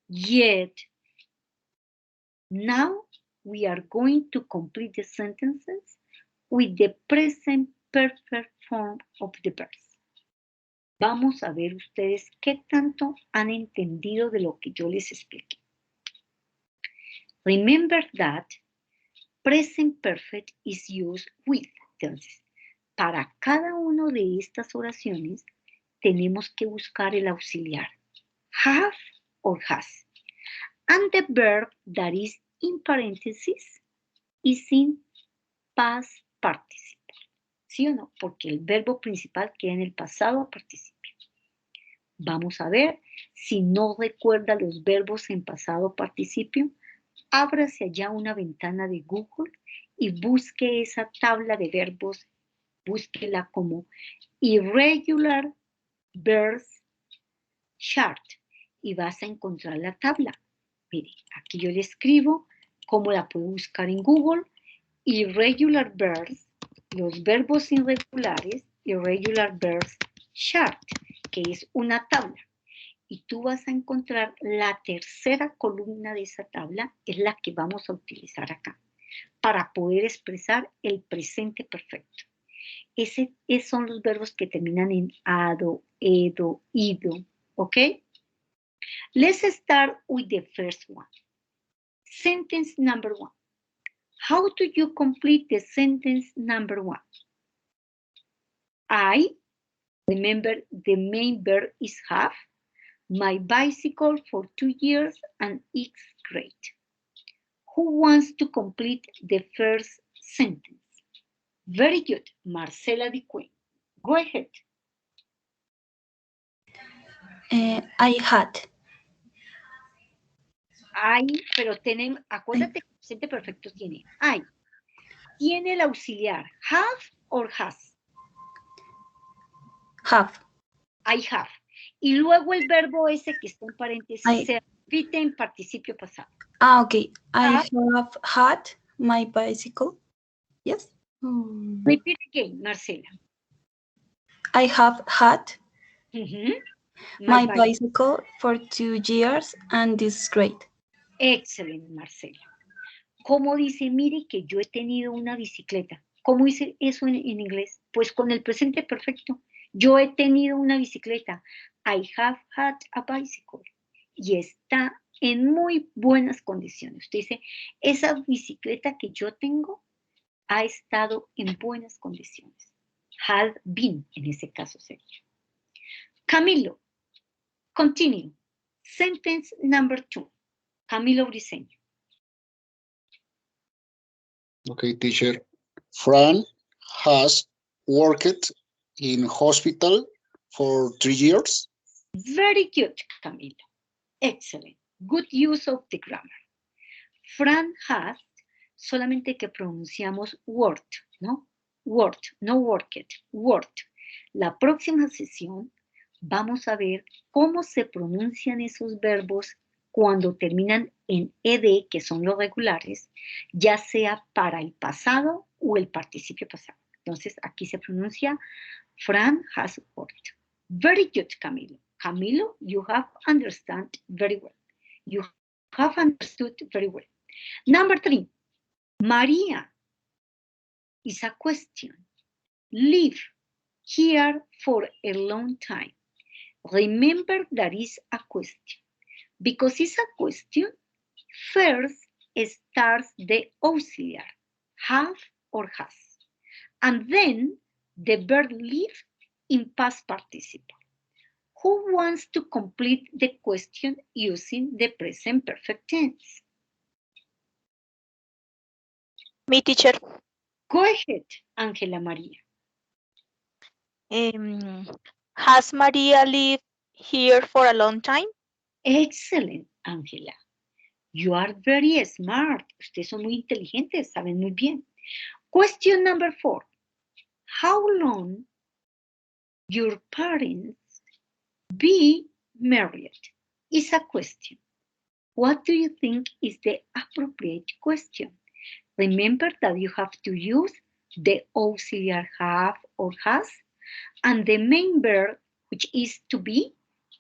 yet. Now we are going to complete the sentences with the present perfect form of the verbs. Vamos a ver ustedes qué tanto han entendido de lo que yo les expliqué. Remember that present perfect is used with. Entonces, para cada una de estas oraciones tenemos que buscar el auxiliar have or has. And the verb that is in parentheses is in past participle. ¿Sí o no? Porque el verbo principal queda en el pasado participio. Vamos a ver, si no recuerda los verbos en pasado participio, ábrase allá una ventana de Google y busque esa tabla de verbos, búsquela como Irregular Verbs Chart y vas a encontrar la tabla. Mire, aquí yo le escribo cómo la puedo buscar en Google. Irregular verbs, los verbos irregulares, irregular verbs chart, que es una tabla. Y tú vas a encontrar la tercera columna de esa tabla, es la que vamos a utilizar acá, para poder expresar el presente perfecto. Esos son los verbos que terminan en ado, edo, ido, ¿ok? Let's start with the first one. Sentence number 1. How do you complete the sentence number 1? I, remember the main verb is have, my bicycle for 2 years and it's great. Who wants to complete the first sentence? Very good, Marcela Dicuén. Go ahead. I had. Pero tenemos, acuérdate que el presente perfecto tiene I. Tiene el auxiliar have or has. Have. I have. Y luego el verbo ese que está en paréntesis se repite en participio pasado. Ok. I have had my bicycle. Yes. Repeat again, Marcela. I have had my bicycle bicycle for 2 years and it's great. Excellent, Marcela. ¿Cómo dice? Mire que yo he tenido una bicicleta. ¿Cómo dice eso en inglés? Pues con el presente perfecto. Yo he tenido una bicicleta. I have had a bicycle. Y está en muy buenas condiciones. Usted dice, esa bicicleta que yo tengo ha estado en buenas condiciones. Had been, en ese caso sería. Camilo, continue. Sentence number 2. Camilo Briceño. Okay, teacher. Fran has worked in hospital for 3 years. Very good, Camilo. Excellent. Good use of the grammar. Fran has, solamente que pronunciamos worked, ¿no? Worked, no worked, worked. La próxima sesión vamos a ver cómo se pronuncian esos verbos cuando terminan en ed, que son los regulares, ya sea para el pasado o el participio pasado. Entonces, aquí se pronuncia Fran has worked. Very good, Camilo. Camilo, you have understood very well. You have understood very well. Number 3, Maria is a question. Live here for a long time. Remember that is a question. Because it's a question, first starts the auxiliar, have or has. And then the verb live in past participle. Who wants to complete the question using the present perfect tense? Me, teacher. Go ahead, Ángela María. Has Maria lived here for a long time? Excellent, Ángela. You are very smart. Ustedes son muy inteligentes, saben muy bien. Question number 4. How long your parents be married? Is a question. What do you think is the appropriate question? Remember that you have to use the auxiliary have or has and the main verb, which is to be,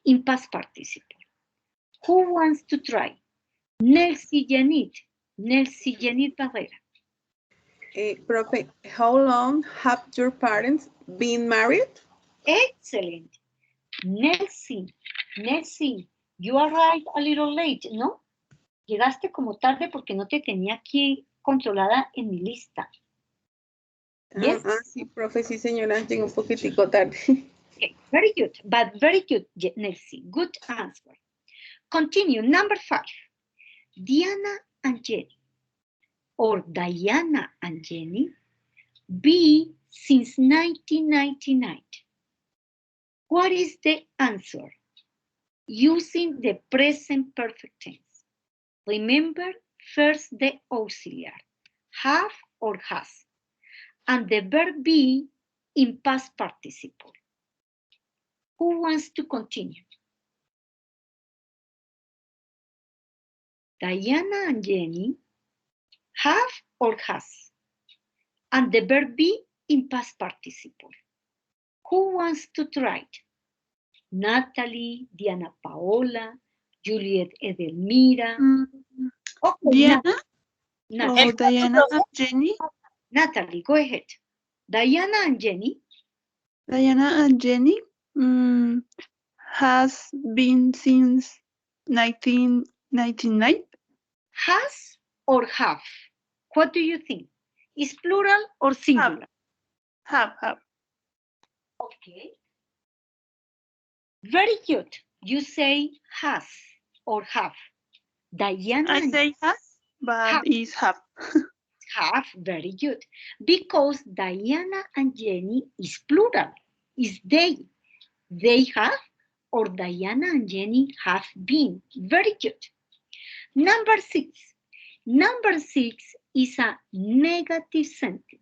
in past participle. Who wants to try? Nelsie Janit Barrera. Profe, how long have your parents been married? Excellent. Nelsie, you arrived a little late, ¿no? Llegaste como tarde porque no te tenía aquí controlada en mi lista. Yes? Sí, profe, sí, señora, llegué un poquitico tarde. Okay, very good, but very good, Nelsie. Good answer. Continue, number 5. Diana and Jenny, or Diana and Jenny, be since 1999. What is the answer? Using the present perfect tense. Remember, first the auxiliary, have or has, and the verb be in past participle. Who wants to continue? Diana and Jenny, have or has, and the verb be in past participle. Who wants to try it? Natalie, Diana Paola, Juliet Edelmira. Okay, Diana? Natalie. Oh, Diana and Jenny? Natalie, go ahead. Diana and Jenny. Diana and Jenny has been since 1999. Has or have? What do you think? Is plural or singular? Have. Okay. Very good. You say has or have. Diana I say has, but it's have. Have, very good. Because Diana and Jenny is plural, is they. They have, or Diana and Jenny have been. Very good. Number 6. Number 6 is a negative sentence.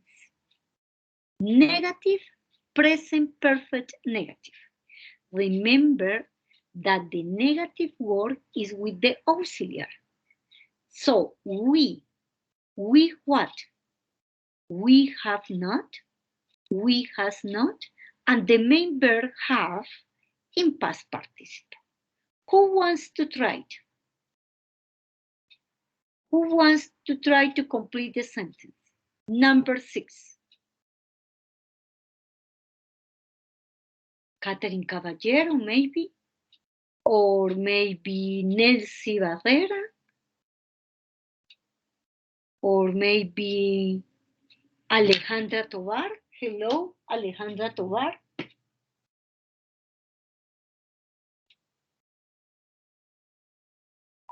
Negative, present perfect negative. Remember that the negative word is with the auxiliary. So we what? We have not, we has not, and the main verb have in past participle. Who wants to try it? Who wants to try to complete the sentence? Number 6. Catherine Caballero, maybe? Or maybe Nelsie Barrera? Or maybe Alejandra Tovar? Hello, Alejandra Tovar.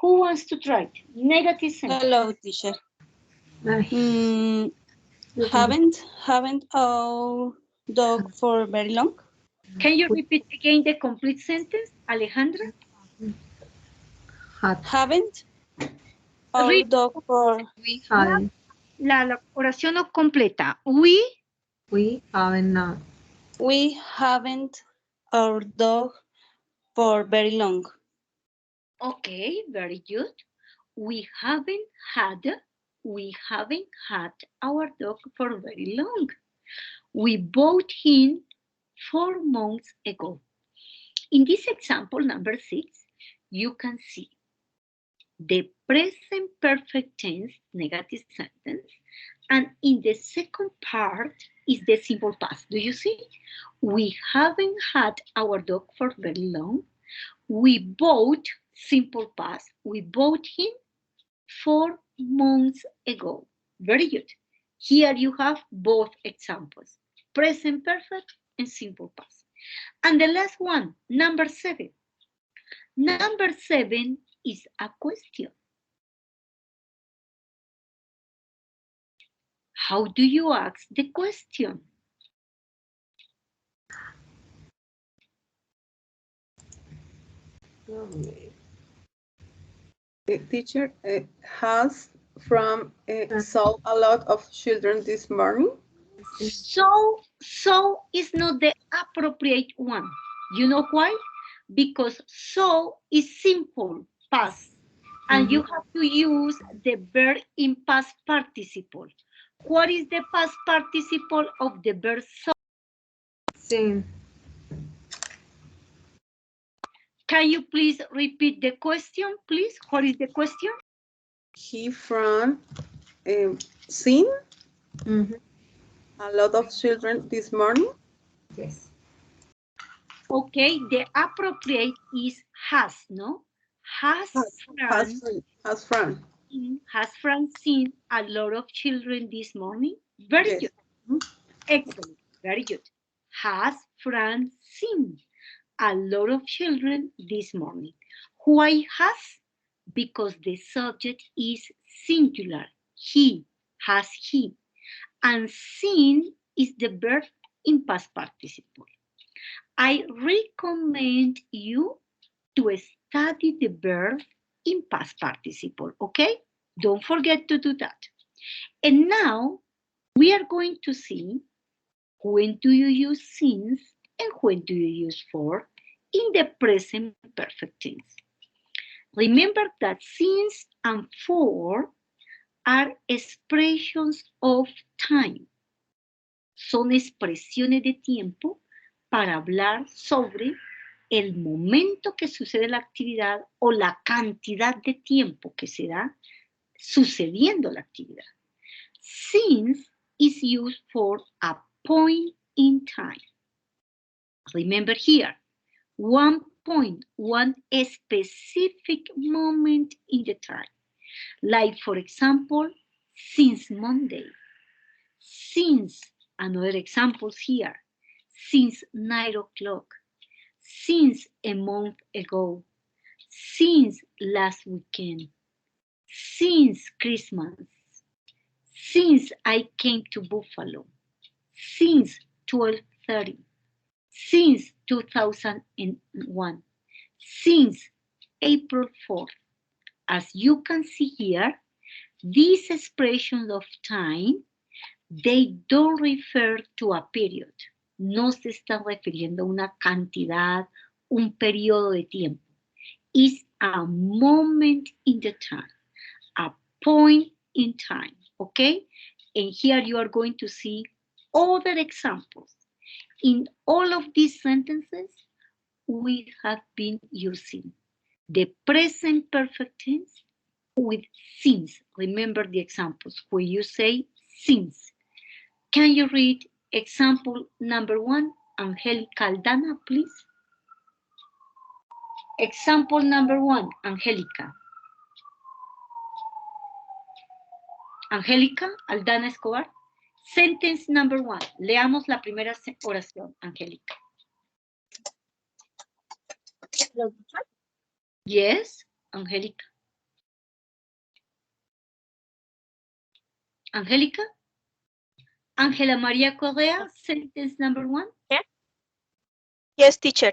Who wants to try it? Negative sentence. Hello, teacher. Haven't our dog for very long? Can you repeat again the complete sentence, Alejandra? Haven't our dog for... We haven't. La oración no completa. We haven't not. We haven't our dog for very long. Okay, very good. We haven't had our dog for very long. We bought him 4 months ago. In this example, number 6, you can see the present perfect tense negative sentence, and in the second part is the simple past. Do you see? We haven't had our dog for very long. We bought, simple past, we bought him 4 months ago. Very good. Here you have both examples, present perfect and simple past. And the last one, number 7. Number 7 is a question. How do you ask the question? Teacher, has from saw a lot of children this morning. So is not the appropriate one. You know why? Because so is simple past And you have to use the verb in past participle. What is the past participle of the verb so? Seen. Can you please repeat the question, please? What is the question? He from seen a lot of children this morning. Yes. Okay, the appropriate is has, no? Has Fran seen a lot of children this morning? Very good. Excellent. Very good. Has Fran seen a lot of children this morning? Why has? Because the subject is singular. He, has he. And seen is the verb in past participle. I recommend you to study the verb in past participle, okay? Don't forget to do that. And now we are going to see when do you use since and when do you use for in the present perfect tense. Remember that since and for are expressions of time. Son expresiones de tiempo para hablar sobre el momento que sucede la actividad o la cantidad de tiempo que se da sucediendo la actividad. Since is used for a point in time. Remember here, one point, one specific moment in the time. Like, for example, since Monday. Since, another examples here, since 9 o'clock. Since a month ago. Since last weekend. Since Christmas. Since I came to Buffalo. Since 12:30. Since 2001. Since April 4th. As you can see here, these expressions of time, they don't refer to a period. No se están refiriendo a una cantidad, un periodo de tiempo. It's a moment in the time, a point in time, okay? And here you are going to see other examples. In all of these sentences, we have been using the present perfect tense with since. Remember the examples where you say since. Can you read example number 1, Angelica Aldana, please? Example number 1, Angelica. Angelica Aldana Escobar. Sentence number 1. Leamos la primera oración, Angelica. Yes, Angelica. Angelica? Angela Maria Correa, sentence number 1. Yeah. Yes, teacher.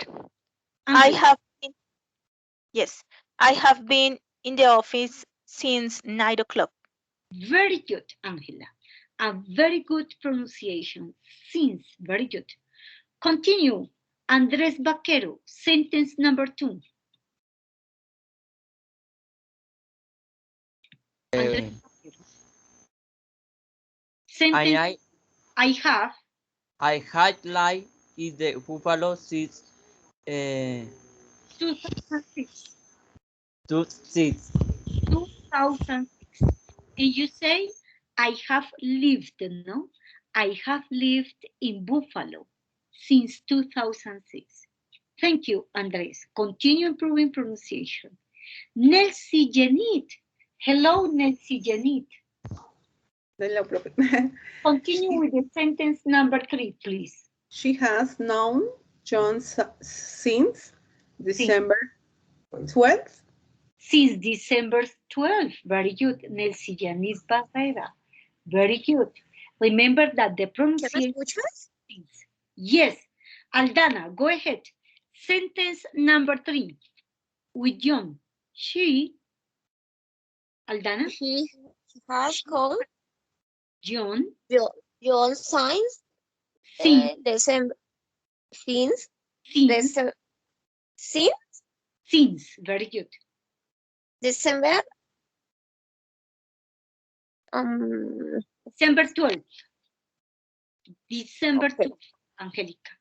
I have been in the office since 9 o'clock. Very good, Angela. A very good pronunciation. Since, very good. Continue. Andrés Vaquero, sentence number 2. Andrés Vaquero. Sentence, I have life in the Buffalo since 2006. 2006. 2006. And you say, I have lived, no? I have lived in Buffalo since 2006. Thank you, Andres. Continue improving pronunciation. Nelsie Janit. Hello, Nelsie Janit. Hello, Profe. Continue with the sentence number 3, please. She has known John since December 12th. Since December 12th. Very good. Nelsie Janit Barrera. Very good. Remember that the pronunciation. Yes. Aldana, go ahead. Sentence number 3 with John. She, Aldana? He has called John. John since December. Since. Since. Very good. December. December 12th. December Okay. 12th, Angelica.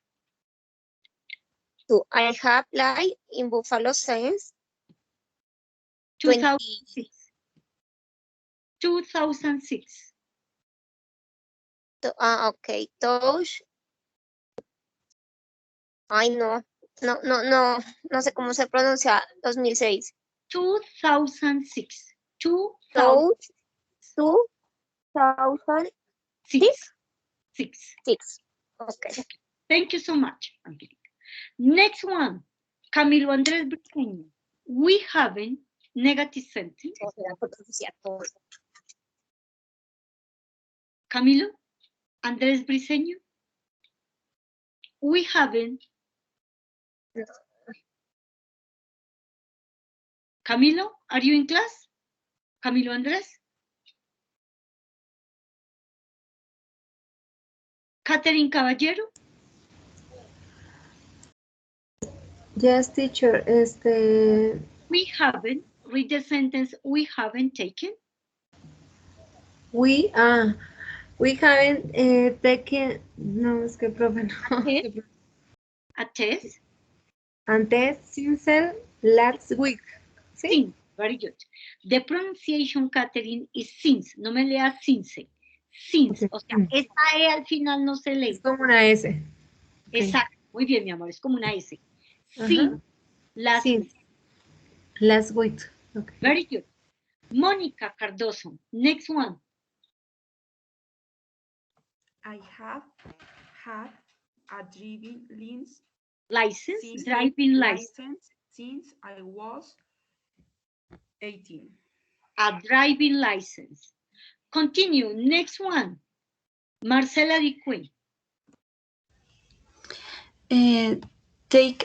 So I have like in Buffalo Saints 2006. 2006. Okay, those. Ay, no sé cómo se pronuncia 2006. 2006. 2006. 2006. Six. Okay. Thank you so much, Angelica. Next one, Camilo Andrés Briceño. We haven't negative sentence. Camilo Andrés Briceño. We haven't. Camilo, are you in class? Camilo Andrés. Catherine Caballero. Yes, teacher. We haven't. Read the sentence. We haven't taken. We haven't taken. No, es que profe no. A test. Antes, since last week. ¿Sí? Since. Very good. The pronunciation, Catherine, is since. No me leas since. Since. Okay. O sea, esa E al final no se lee. Es como una S. Okay. Exacto. Muy bien, mi amor. Es como una S. Since. Last week. Last week. Okay. Very good. Mónica Cardoso. Next one. I have had a driving license since I was 18. A driving license. Continue. Next one. Marcela Dicué. They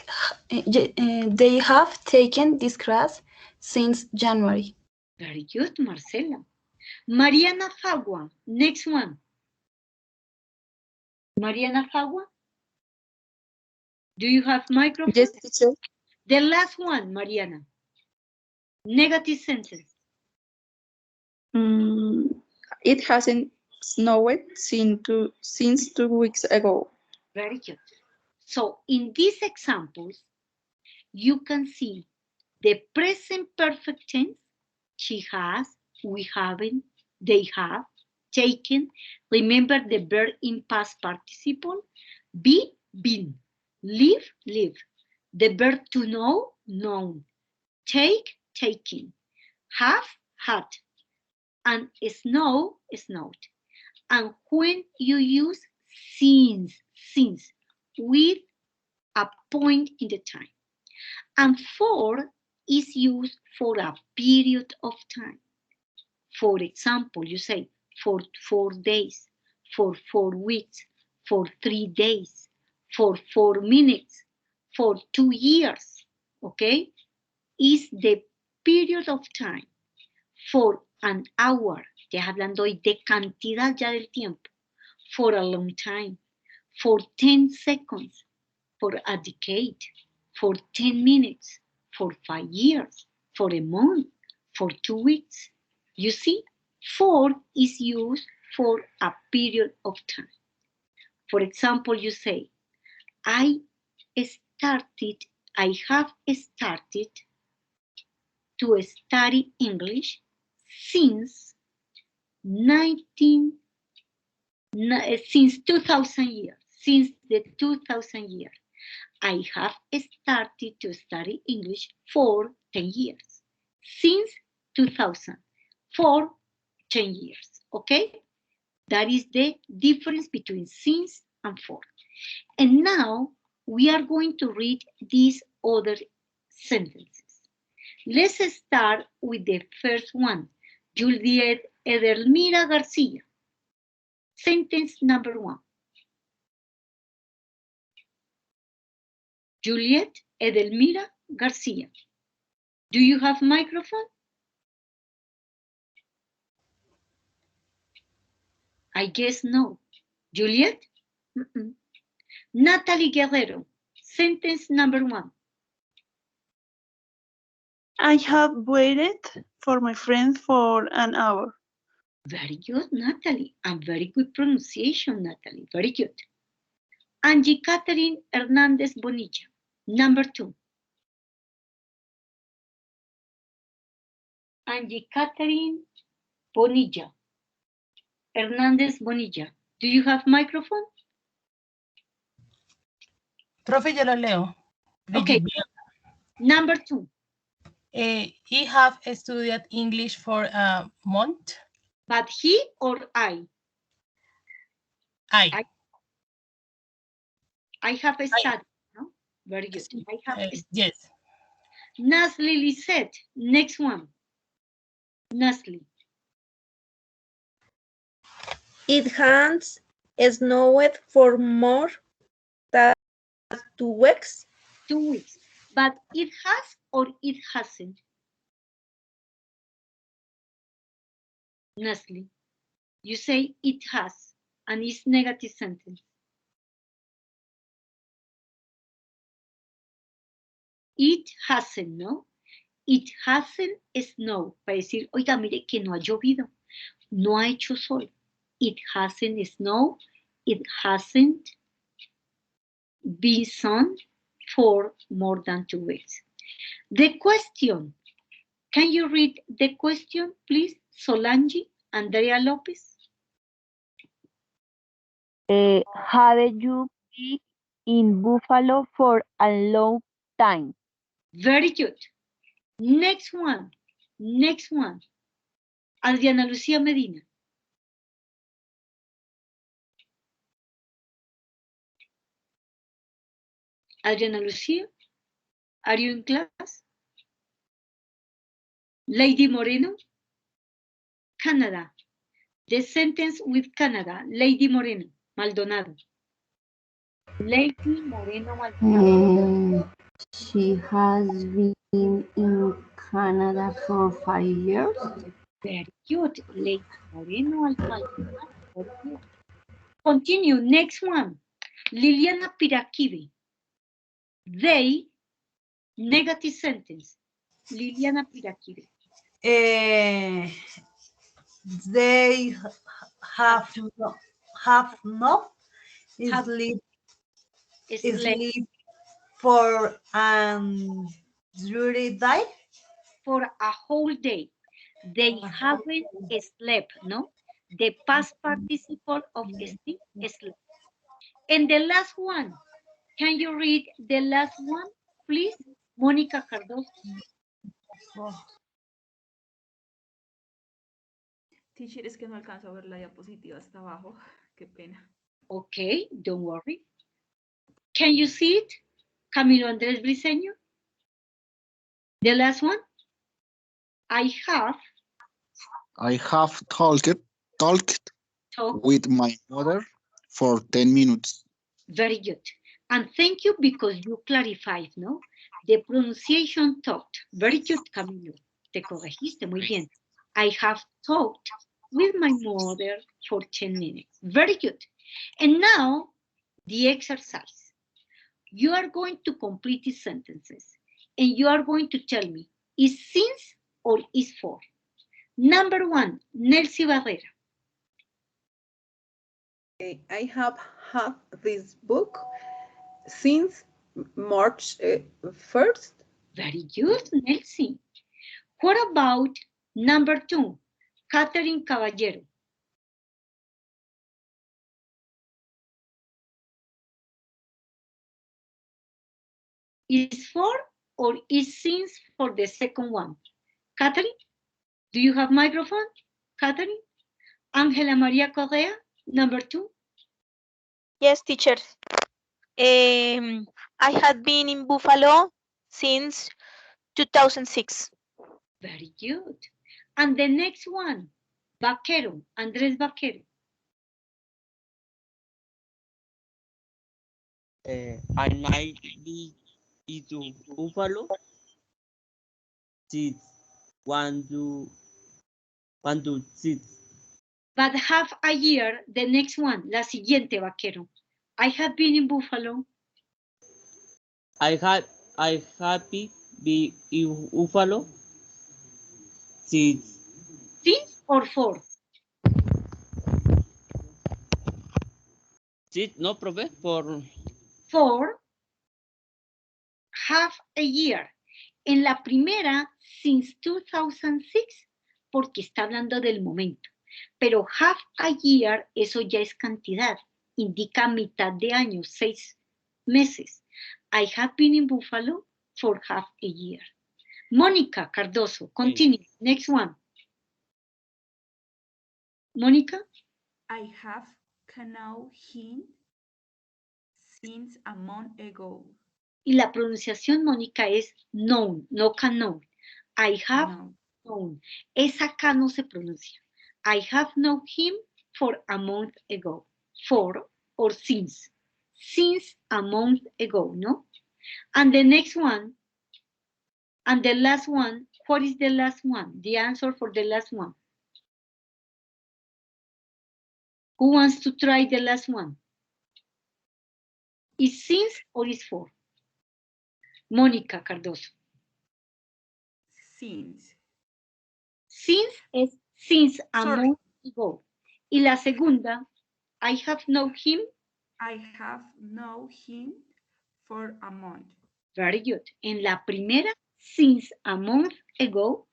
have taken this class since January. Very good, Marcela. Mariana Fagua. Next one. Mariana Fagua. Do you have microphone? Yes, teacher. The last one, Mariana. Negative sentence. It hasn't snowed since 2 weeks ago. Very good. So in these examples, you can see the present perfect tense. She has, we haven't, they have, taken. Remember the verb in past participle. Be, been. Live, live. The verb to know, known. Take, taking. Have, had. And snow, snowed. And when you use since, with a point in the time. And for is used for a period of time. For example, you say for 4 days, for 4 weeks, for 3 days, for 4 minutes, for 2 years, okay? Is the period of time. For an hour, te hablando hoy de cantidad ya del tiempo. For a long time, for 10 seconds, for a decade, for 10 minutes, for 5 years, for a month, for 2 weeks. You see, for is used for a period of time. For example, you say, I have started to study English since 2000 years, since the 2000 year. I have started to study English for 10 years, since 2000, for 10 years, okay? That is the difference between since and for. And now we are going to read these other sentences. Let's start with the first one, Juliet Edelmira Garcia. Sentence number 1. Juliet Edelmira Garcia. Do you have microphone? I guess no. Juliet? Natalie Guerrero. Sentence number 1. I have waited for my friend for an hour. Very good, Natalie. And very good pronunciation, Natalie. Very good. Angie Catherine Hernandez Bonilla. Number 2. Angie Catherine Bonilla. Hernandez Bonilla. Do you have microphone? Profe, yo lo leo. Okay. Number 2. He have studied English for a month. But he or I? I have a study. No? Very good. I have yes. Nasli Lisette. Next one. Nasli. It has snowed for more than 2 weeks. 2 weeks. But it has or it hasn't? Nasli. You say it has and it's negative sentence. It hasn't, ¿no? It hasn't snowed. Para decir, oiga, mire que no ha llovido. No ha hecho sol. It hasn't snowed. It hasn't been sun for more than 2 weeks. The question. Can you read the question, please? Solange, Andrea Lopez. Had you been in Buffalo for a long time? Very good. Next one. Next one. Adriana Lucía Medina. Adriana Lucía, are you in class? Lady Moreno, Canada. The sentence with Canada, Lady Moreno, Maldonado. Lady Moreno Maldonado. She has been in Canada for 5 years. Very good, Lady Moreno Maldonado. Very good. Continue, next one. Liliana Piraquive. They, negative sentence. Liliana Piraquive. They have not sleep for an dreary day. For a whole day. They haven't slept, no? The past participle of sleep, slept. And the last one. Can you read the last one, please? Mónica Cardoso. Teacher, es que no alcanzo a ver la diapositiva hasta abajo. Qué pena. Okay, don't worry. Can you see it? Camilo Andrés Briceño. The last one. I have talked with my mother for 10 minutes. Very good. And thank you because you clarified, ¿no? The pronunciation talked. Very good, Camilo. Te corregiste muy bien. I have talked with my mother for 10 minutes. Very good. And now, the exercise. You are going to complete these sentences. And you are going to tell me, is since or is for? Number 1, Nelcy Barrera. I have had this book since March 1st. Very good, Nelcy. What about number 2, Catherine Caballero? Is for or is since for the second one? Catherine, do you have microphone? Catherine? Ángela María Correa, number 2. Yes, teacher. I had been in Buffalo since 2006. Very good. And the next one, Vaquero, Andrés Vaquero. I might be into Buffalo since 1 to 6. But half a year, the next one, la siguiente, Vaquero. I have been in Buffalo. I have been be in Buffalo since or for? no, profe, For half a year. En la primera, since 2006, porque está hablando del momento. Pero half a year, eso ya es cantidad. Indica mitad de año, 6 meses. I have been in Buffalo for half a year. Mónica Cardoso, continue. Next one. Mónica. I have known him since a month ago. Y la pronunciación, Mónica, es known, no known. I have known. Esa K no se pronuncia. I have known him for a month ago. For or since. Since a month ago, no? And the next one, and the last one, what is the last one? The answer for the last one. Who wants to try the last one? Is since or is for? Mónica Cardoso. Since. Since es since a month ago. Y la segunda, I have known him. I have known him for a month. Very good. En la primera, since a month ago,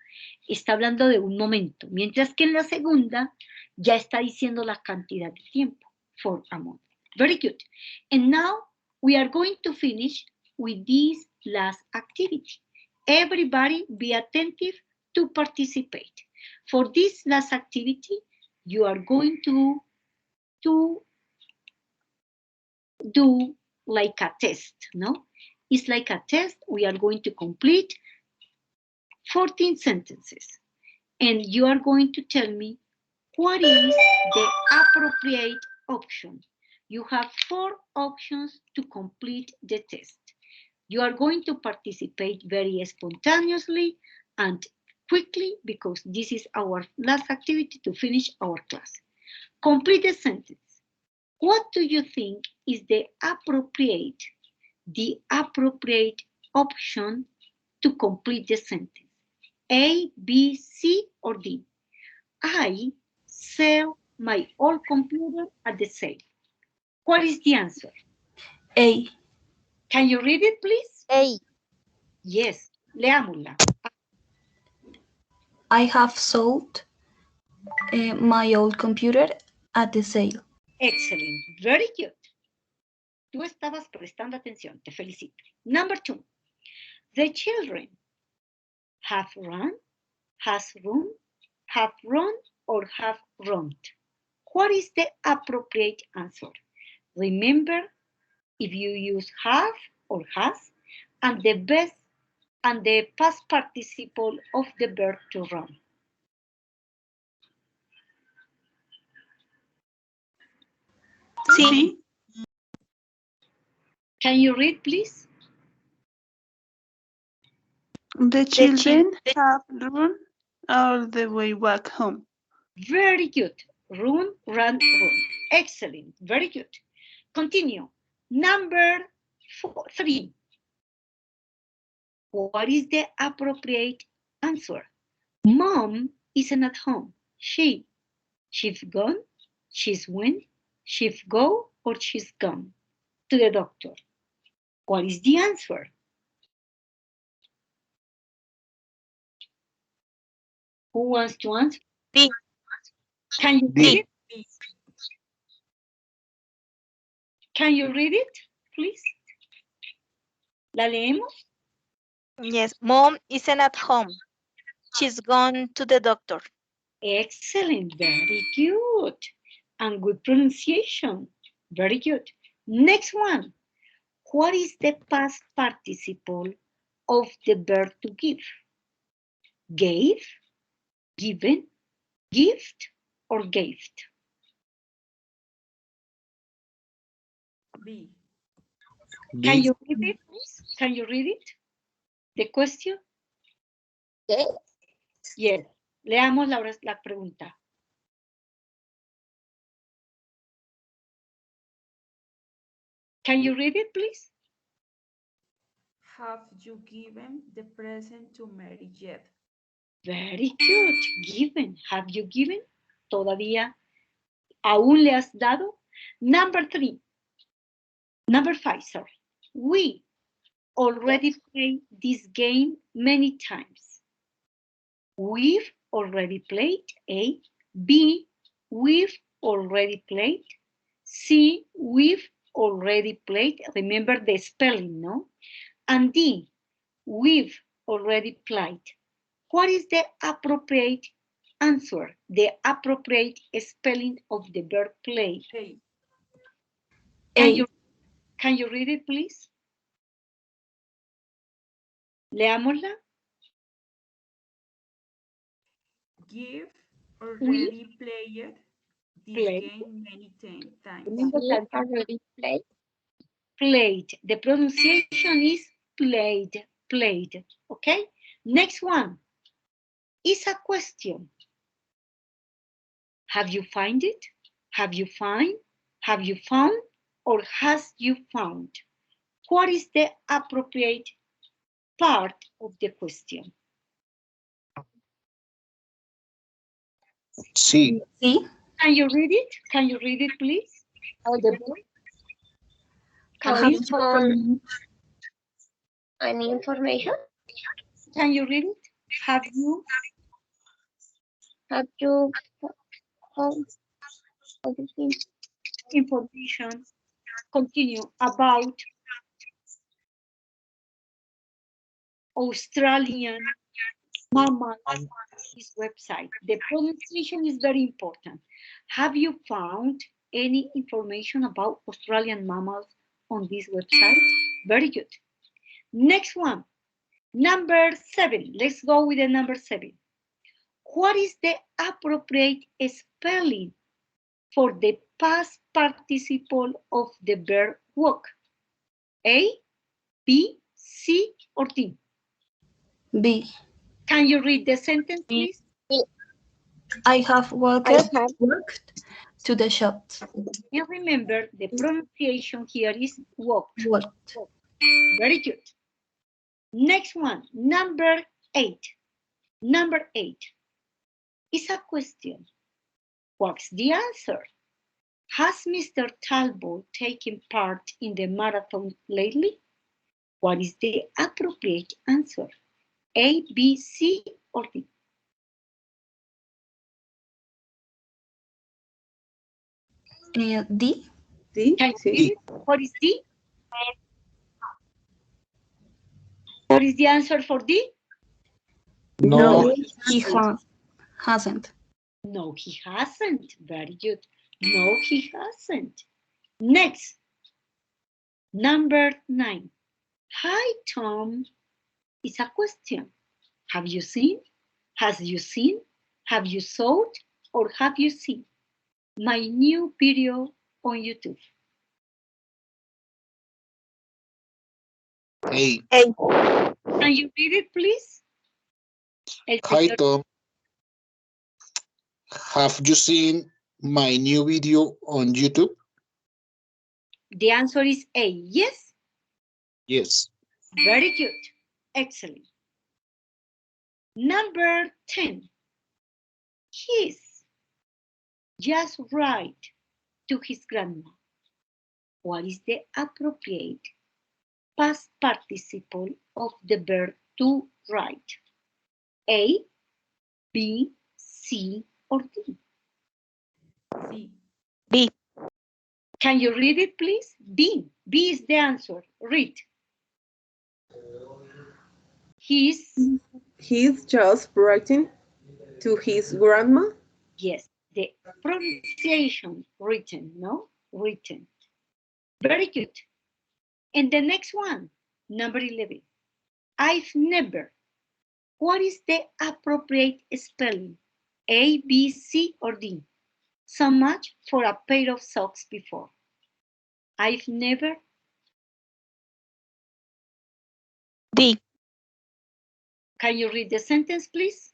está hablando de un momento. Mientras que en la segunda, ya está diciendo la cantidad de tiempo. For a month. Very good. And now, we are going to finish with this last activity. Everybody be attentive to participate. For this last activity, you are going to do like a test, no? It's like a test. We are going to complete 14 sentences. And you are going to tell me what is the appropriate option. You have 4 options to complete the test. You are going to participate very spontaneously and quickly because this is our last activity to finish our class. Complete the sentence. What do you think is the appropriate option to complete the sentence? A, B, C, or D? I sell my old computer at the sale. What is the answer? A. Can you read it, please? A. Yes, leámosla. I have sold my old computer at the sale. Excellent, very good. Tú estabas prestando atención, te felicito. Number 2, the children have run, has run, have run, or have run. What is the appropriate answer? Remember, if you use have or has, and the past participle of the verb to run. Sí. Can you read, please? The children have run all the way back home. Very good. Run, run, run. Excellent. Very good. Continue. Number 3. What is the appropriate answer? Mom isn't at home. She's gone, she's went, she's go, or she's gone to the doctor. What is the answer? Who wants to answer? B. Can you read it? Can you read it, please? ¿La leemos? Yes, mom isn't at home. She's gone to the doctor. Excellent, very good. And good pronunciation. Very good. Next one. What is the past participle of the verb to give? Gave, given, gift, or gaved? B. Can you read it, please? Can you read it? The question? Yes. Yes. Leamos la pregunta. Can you read it, please? Have you given the present to Mary yet? Very good. Given. Have you given? Todavía. ¿Aún le has dado? Number 5, sorry. We already played this game many times. We've already played. A. B. We've already played. C. We've already played. Remember the spelling, no? And D. We've already played. What is the appropriate answer? The appropriate spelling of the verb play. A. Can you read it, please? Leámosla. Give already played this game many times. Already played. Played. The pronunciation is played. Played. Okay? Next one is a question. Have you find it? Have you find? Have you found? Or has you found? What is the appropriate part of the question? Sí. Sí. Can you read it? Can you read it, please? Audible. Can Have you you found any information? Can you read it? Have you found information? Continue about Australian mammals. This website. The pronunciation is very important. Have you found any information about Australian mammals on this website? Very good. Next one, number 7. Let's go with the number 7. What is the appropriate spelling for the past participle of the verb walk? A, B, C, or D? B. Can you read the sentence, please? I have walked to the shop. And remember, the pronunciation here is walked. Walked. Very good. Next one, number 8. Number 8 is a question. What's the answer? Has Mr. Talbot taken part in the marathon lately? What is the appropriate answer? A, B, C, or D? D. D. Can you read it? What is D? What is the answer for D? No. He hasn't. No, he hasn't. Very good. No, he hasn't. Next, number 9. Hi, Tom. It's a question. Have you seen? Has you seen? Have you saw? Or have you seen my new video on YouTube? Hey. Can you read it, please? Hi, Tom. Have you seen my new video on YouTube? The answer is A, yes? Yes. Very good. Excellent. Number 10. He's just right to his grandma. What is the appropriate past participle of the verb to write? A, B, C, or D? C. B. Can you read it, please? B. B is the answer. Read. He's just writing to his grandma. Yes, the pronunciation written, no? Written. Very good. And the next one, number 11. I've never. What is the appropriate spelling? A, B, C, or D? So much for a pair of socks before. I've never. D. Can you read the sentence, please?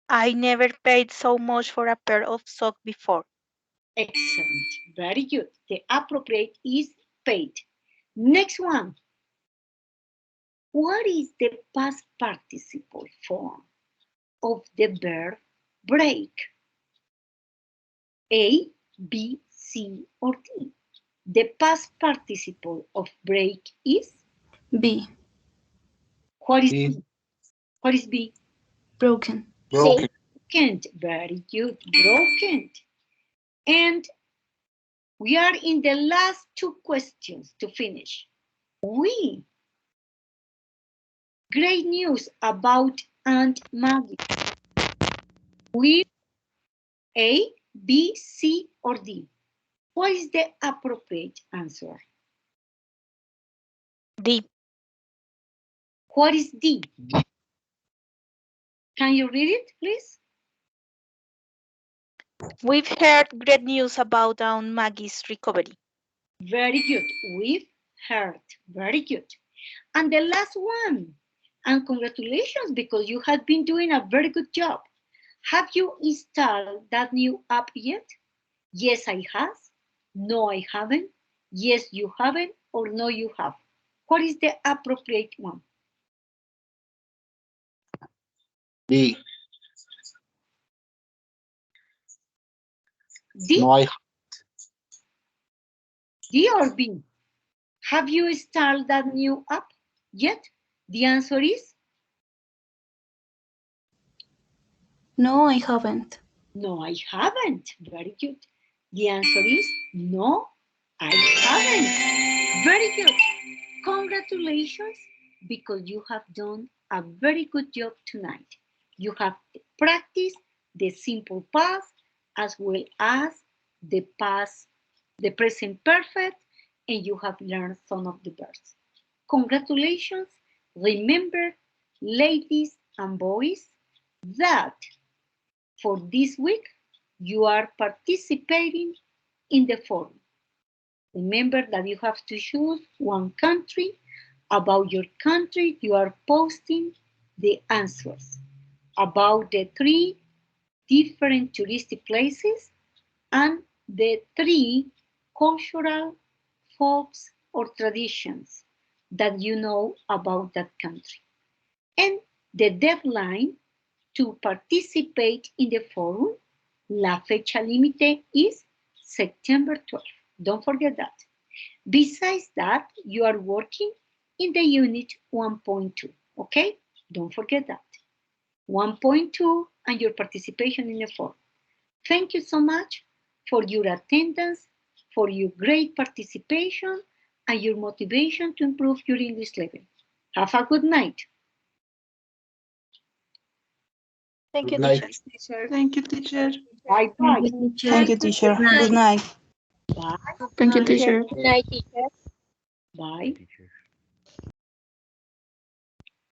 I never paid so much for a pair of socks before. Excellent. Very good. The appropriate is paid. Next one. What is the past participle form of the verb break? A, B, C, or D? The past participle of break is? B. What is B? What is B? Broken. Broken. Broken. Very good. Broken. And we are in the last two questions to finish. Great news about Aunt Maggie. With A, B, C, or D? What is the appropriate answer? D. What is D? Can you read it, please? We've heard great news about Aunt Maggie's recovery. Very good. We've heard. Very good. And the last one. And congratulations, because you have been doing a very good job. Have you installed that new app yet? Yes, I have. No, I haven't. Yes, you haven't. Or no, you have. What is the appropriate one? B. D? No, I D or B? Have you installed that new app yet? The answer is? No, I haven't. No, I haven't. Very good. The answer is no, I haven't. Very good. Congratulations, because you have done a very good job tonight. You have practiced the simple past as well as the past, the present perfect, and you have learned some of the verbs. Congratulations. Remember, ladies and boys, that for this week, you are participating in the forum. Remember that you have to choose one country. About your country, you are posting the answers about the 3 different touristic places and the 3 cultural folks or traditions that you know about that country. And the deadline to participate in the forum, la fecha límite is September 12th. Don't forget that. Besides that, you are working in the unit 1.2, okay? Don't forget that. 1.2 and your participation in the forum. Thank you so much for your attendance, for your great participation, and your motivation to improve your English level. Have a good night. Thank you, Good night. teacher. Thank you, teacher. Bye-bye. Thank you, teacher. Good night. Bye. Thank you, teacher. Good night, teacher. Bye.